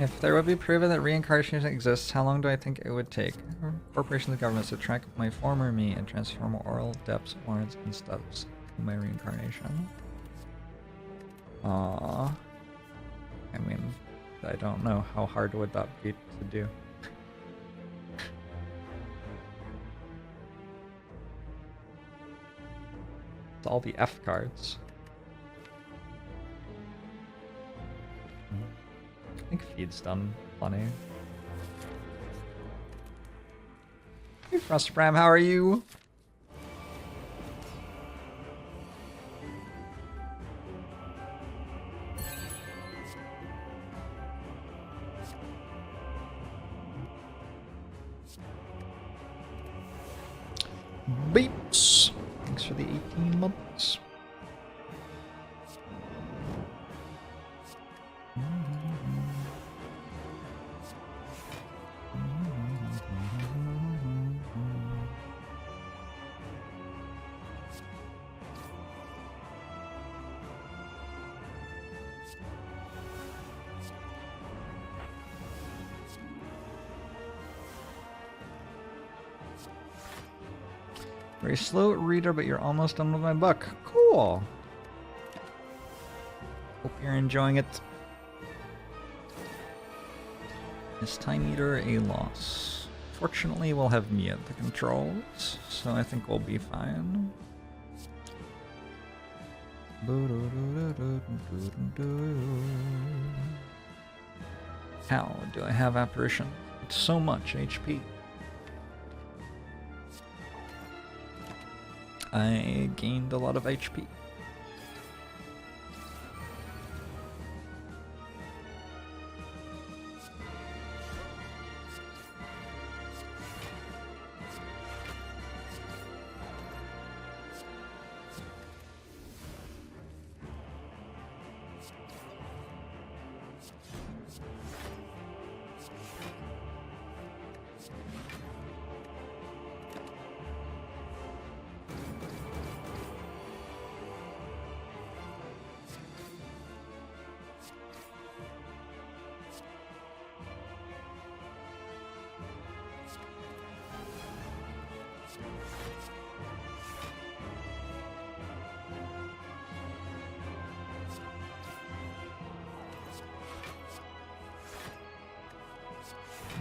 S1: If there would be proven that reincarnation exists, how long do I think it would take? Corporations and governments to track my former me and transform oral depths, words, and steps in my reincarnation. Aww. I mean, I don't know. How hard would that be to do? It's all the F cards. I think feed's done plenty. Hey Frostbram, how are you? Beeps! Thanks for the 18 months. Very slow reader, but you're almost done with my book. Cool. Hope you're enjoying it. Is Time Eater a loss? Fortunately, we'll have me at the controls, so I think we'll be fine. How do I have apparition? It's so much HP. I gained a lot of HP.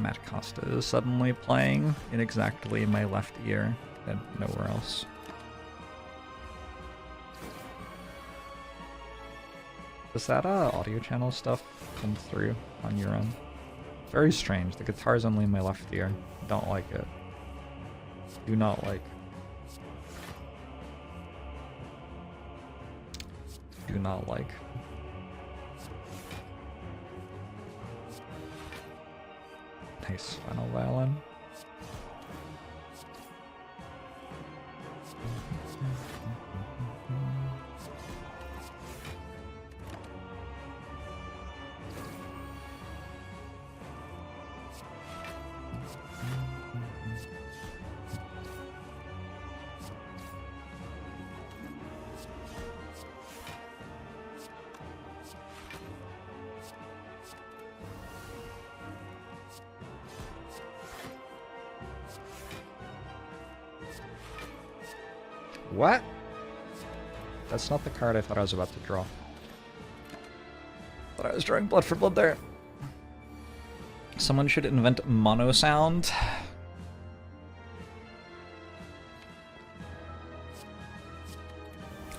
S1: Matt Costa is suddenly playing in exactly my left ear and nowhere else. Does that audio channel stuff come through on your end? Very strange. The guitar's only in my left ear. Don't like it. Do not like. Do not like. Nice final violin. What? That's not the card I thought I was about to draw. Thought I was drawing blood for blood there. Someone should invent mono sound.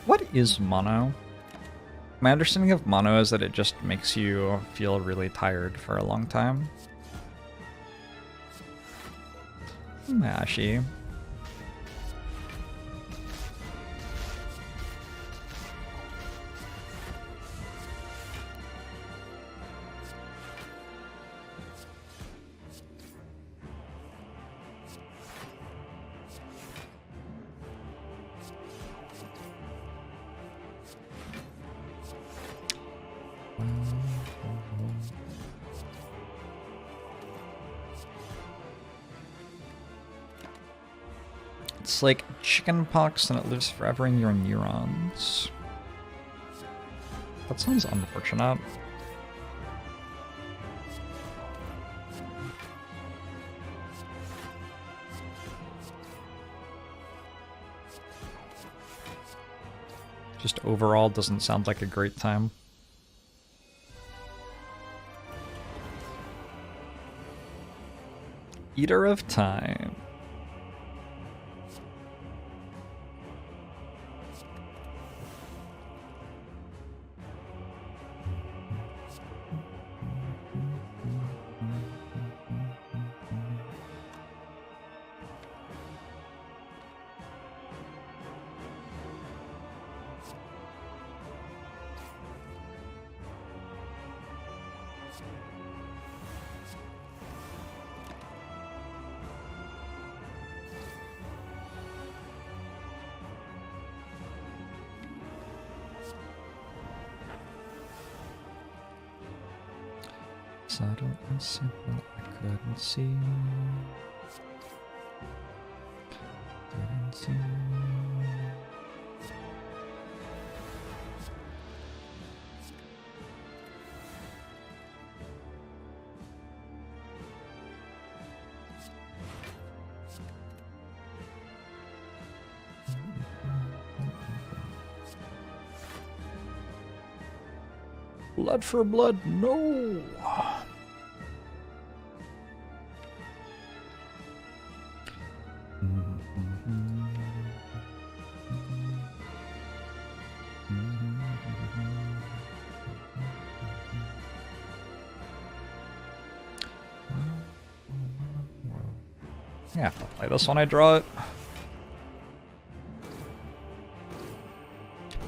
S1: What is mono? My understanding of mono is that it just makes you feel really tired for a long time. Mashy. It's like chickenpox and it lives forever in your neurons. That sounds unfortunate. Just overall doesn't sound like a great time. Eater of Time. Subtle and simple, I couldn't see. Didn't see. Blood for blood, no! Yeah, I'll play this when I draw it.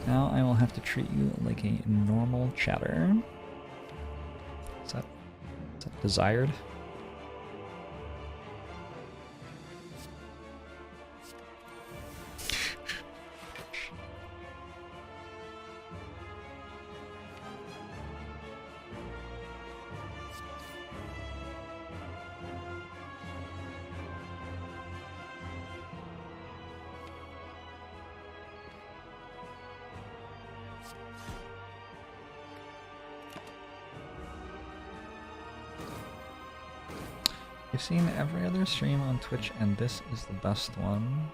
S1: Now I will have to treat you like a normal chatter. Is that desired? I've seen every other stream on Twitch and this is the best one.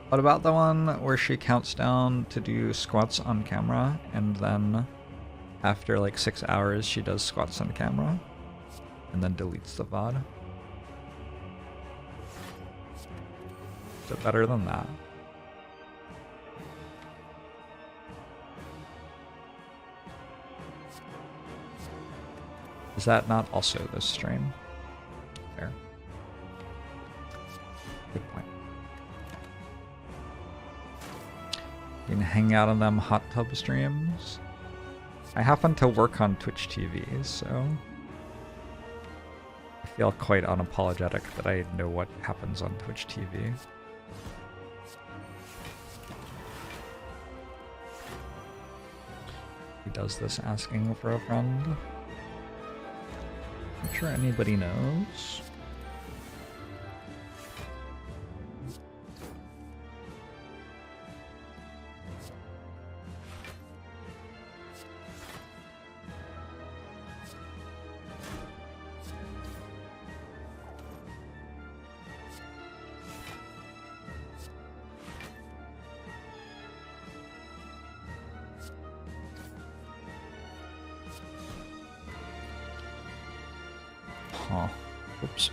S1: What about the one where she counts down to do squats on camera and then after like 6 hours she does squats on camera and then deletes the VOD? Is it better than that? Is that not also this stream? Fair. Good point. You can hang out on them hot tub streams. I happen to work on Twitch TV, so I feel quite unapologetic that I know what happens on Twitch TV. He does this asking for a friend. I'm sure anybody knows. Oh, oops.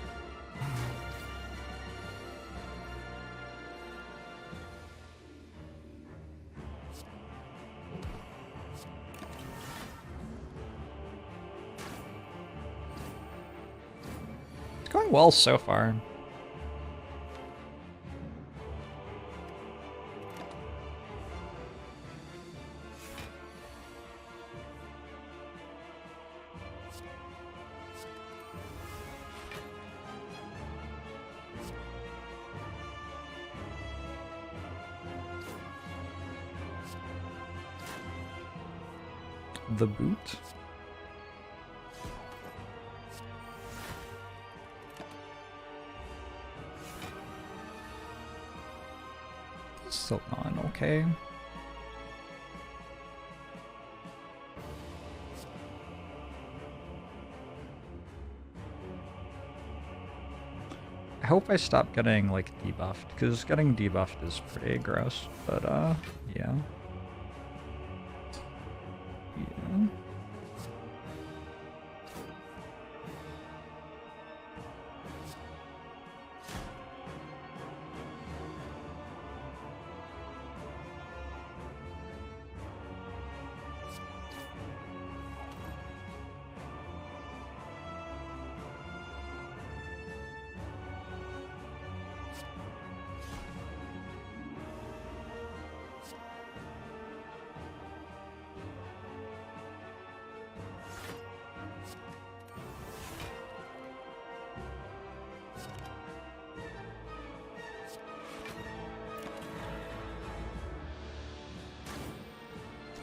S1: It's going well so far. The boot. Still going okay. I hope I stop getting like debuffed, because getting debuffed is pretty gross, but yeah. Yeah.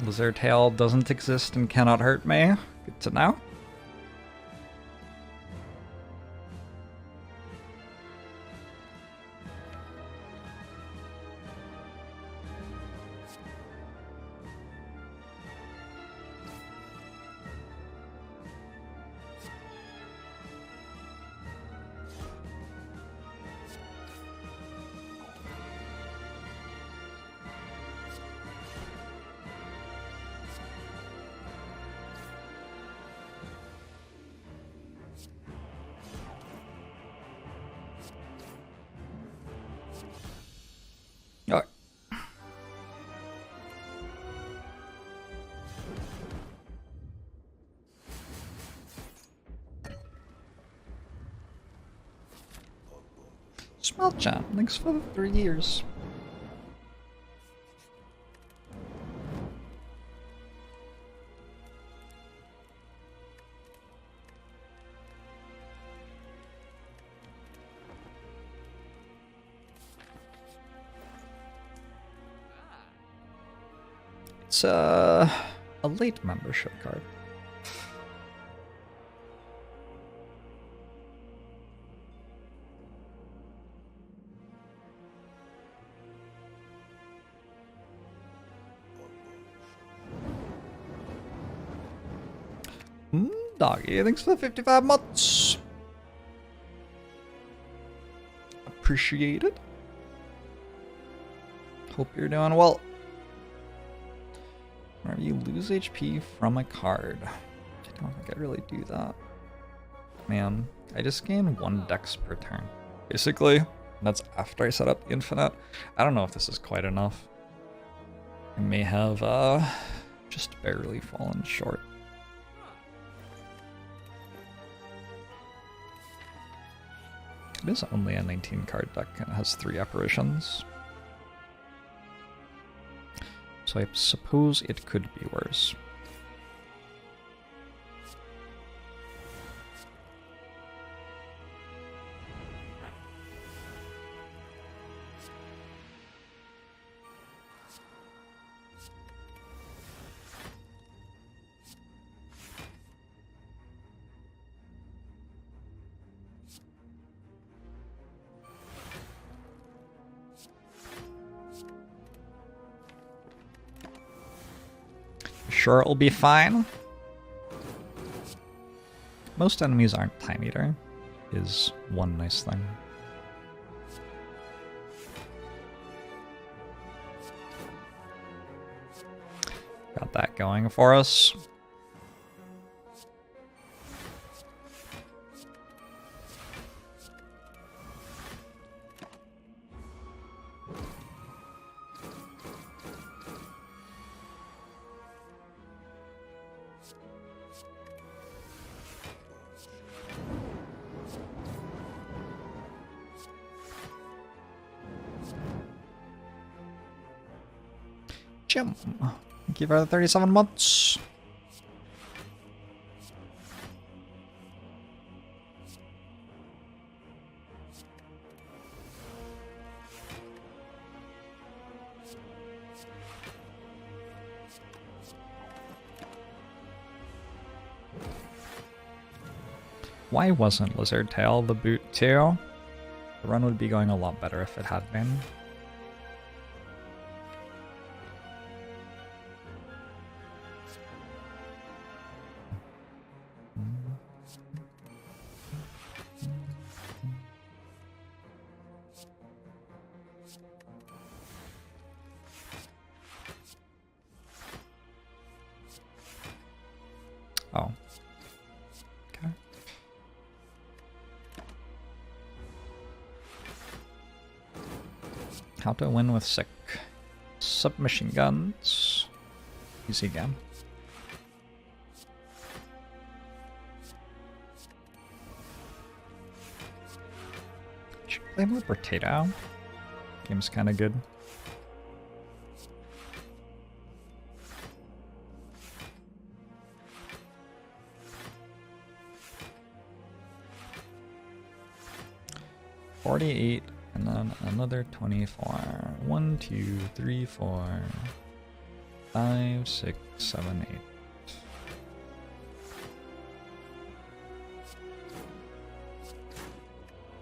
S1: Lizard tail doesn't exist and cannot hurt me. Good to know. Oh. Smell chat, thanks for the 3 years. It's a late membership card. Doggy, thanks for the 55 months. Appreciate it. Hope you're doing well. Whenever you lose HP from a card. I don't think I really do that. Man, I just gain 1 dex per turn. Basically, that's after I set up the infinite. I don't know if this is quite enough. I may have just barely fallen short. It is only a 19 card deck and it has 3 apparitions. So I suppose it could be worse. Sure, it'll be fine. Most enemies aren't Time Eater, is one nice thing. Got that going for us. Jim, thank you for the 37 months. Why wasn't Lizard Tail the boot too? The run would be going a lot better if it had been. Oh. Okay. How to win with sick submachine guns. Easy game. Should play more potato. Game's kind of good. $48 and then another 24. 1, 2, 3, 4, 5, 6, 7, 8.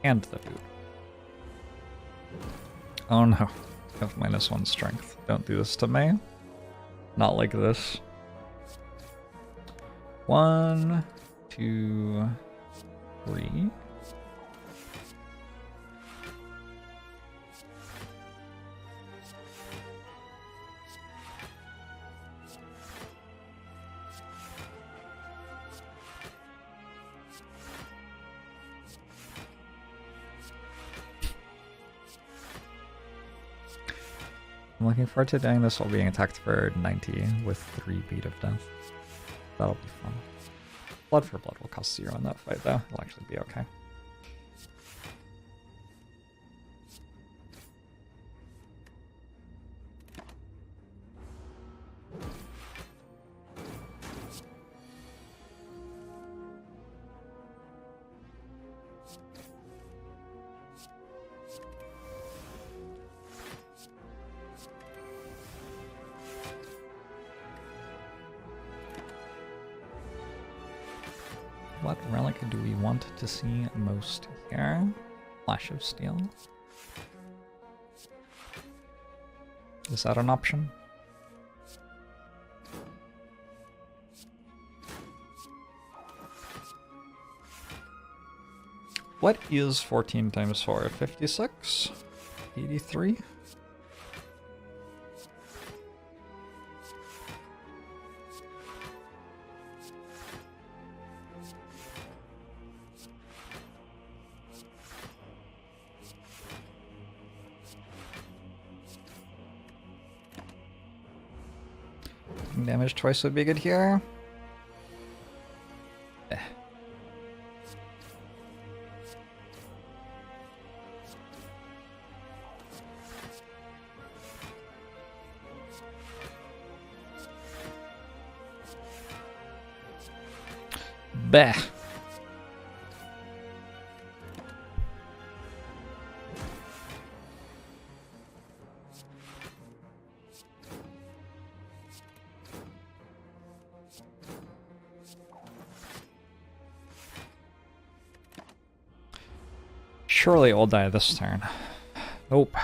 S1: And the boot. Oh no. I have -1 strength. Don't do this to me. Not like this. 1, 2, 3. I'm looking forward to doing this while being attacked for 90 with 3 beat of death. That'll be fun. Blood for blood will cost 0 in that fight though. It'll actually be okay. What relic do we want to see most here? Flash of Steel. Is that an option? What is 14 times 4? 56? 83? Damage twice would be good here. Bah. Surely it will die this turn. Nope.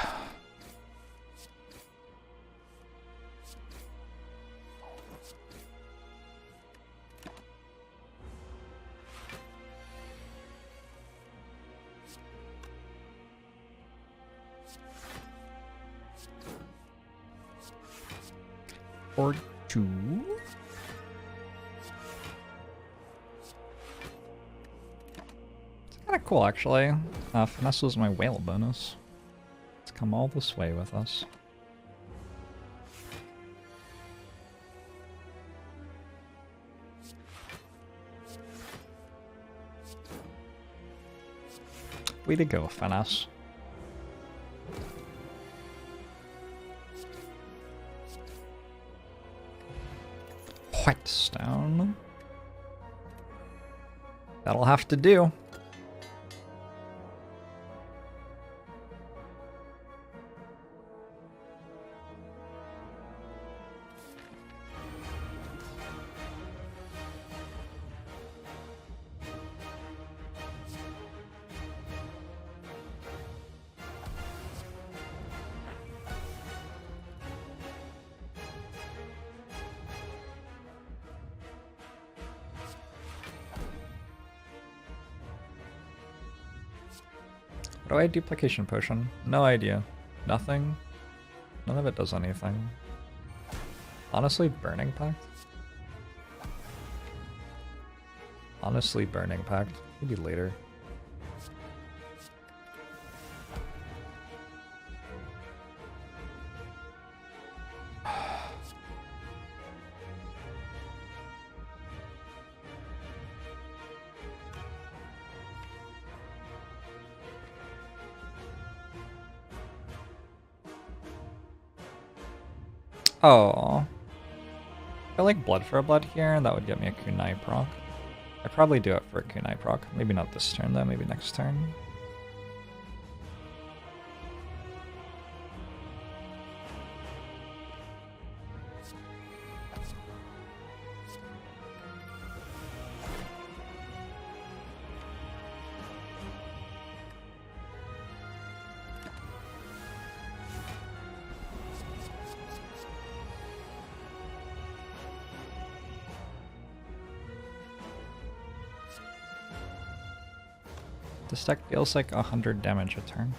S1: Or 2. Kinda cool, actually. Finesse was my whale bonus. It's come all this way with us. Way to go, Finesse. Stone. That'll have to do. What do I duplication potion? No idea. Nothing. None of it does anything. Honestly, Burning Pact? Honestly, Burning Pact. Maybe later. Oh. I like Blood for a Blood here, that would get me a Kunai proc. I'd probably do it for a Kunai proc. Maybe not this turn though, maybe next turn. This deck deals like 100 damage a turn.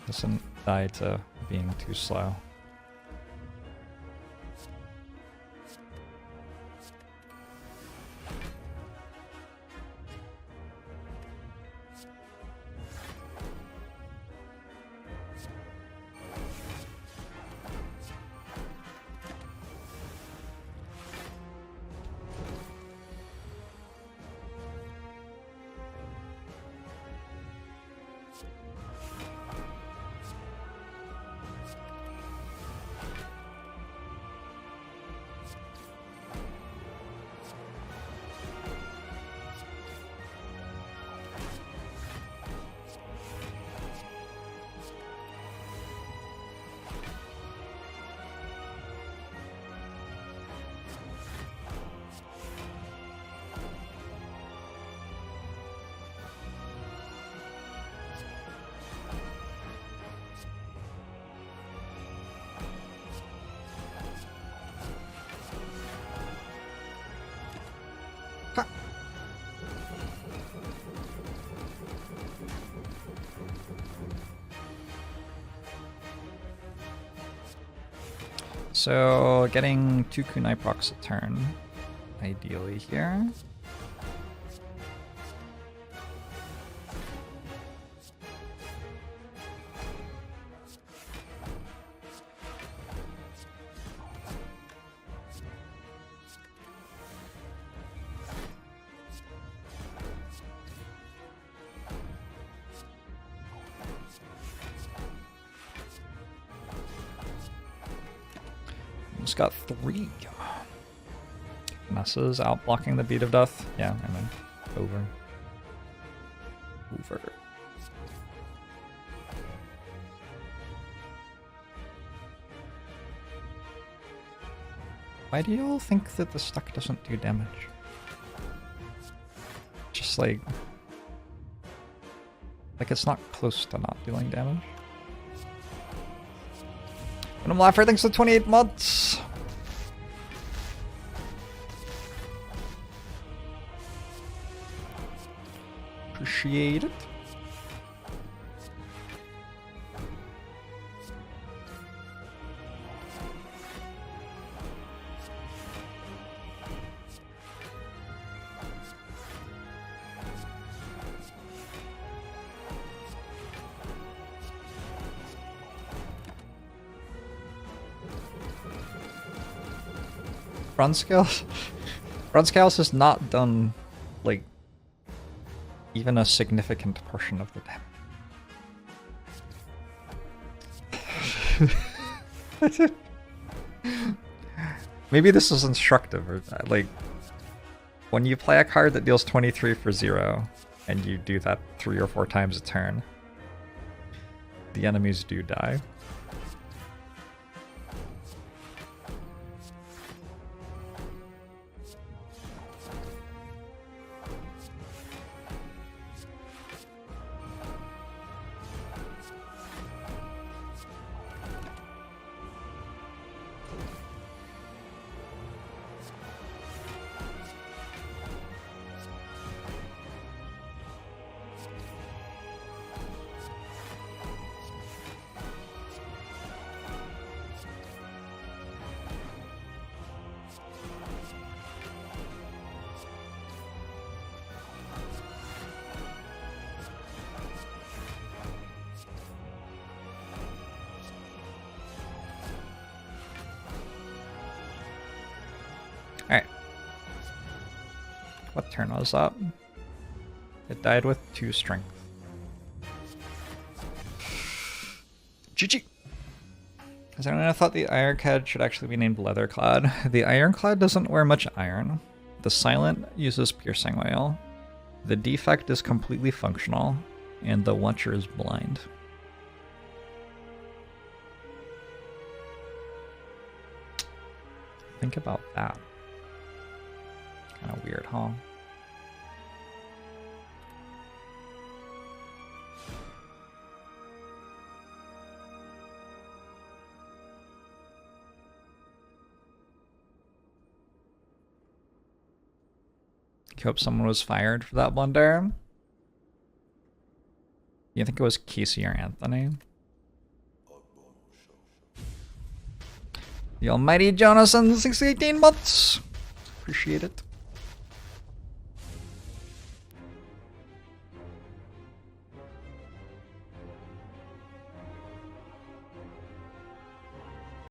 S1: Doesn't die to being too slow. So getting 2 Kunai procs a turn, ideally here. Just got 3. Nessa's out blocking the Beat of Death. Yeah, I mean, over. Over. Why do you all think that the stuck doesn't do damage? Just like it's not close to not dealing damage. And I'm laughing, thanks to 28 months. Appreciate it. Bronze has not done, like, even a significant portion of the damage. Maybe this is instructive, or like when you play a card that deals 23 for 0, and you do that 3 or 4 times a turn, the enemies do die. Alright. What turn was that? It died with 2 strength. GG! Has anyone thought the Ironclad should actually be named Leatherclad? The Ironclad doesn't wear much iron. The Silent uses piercing wail. The Defect is completely functional. And the Watcher is blind. Think about that. Kind of weird, huh? I hope someone was fired for that blunder. You think it was Casey or Anthony? The almighty Jonathan 618 months. Appreciate it.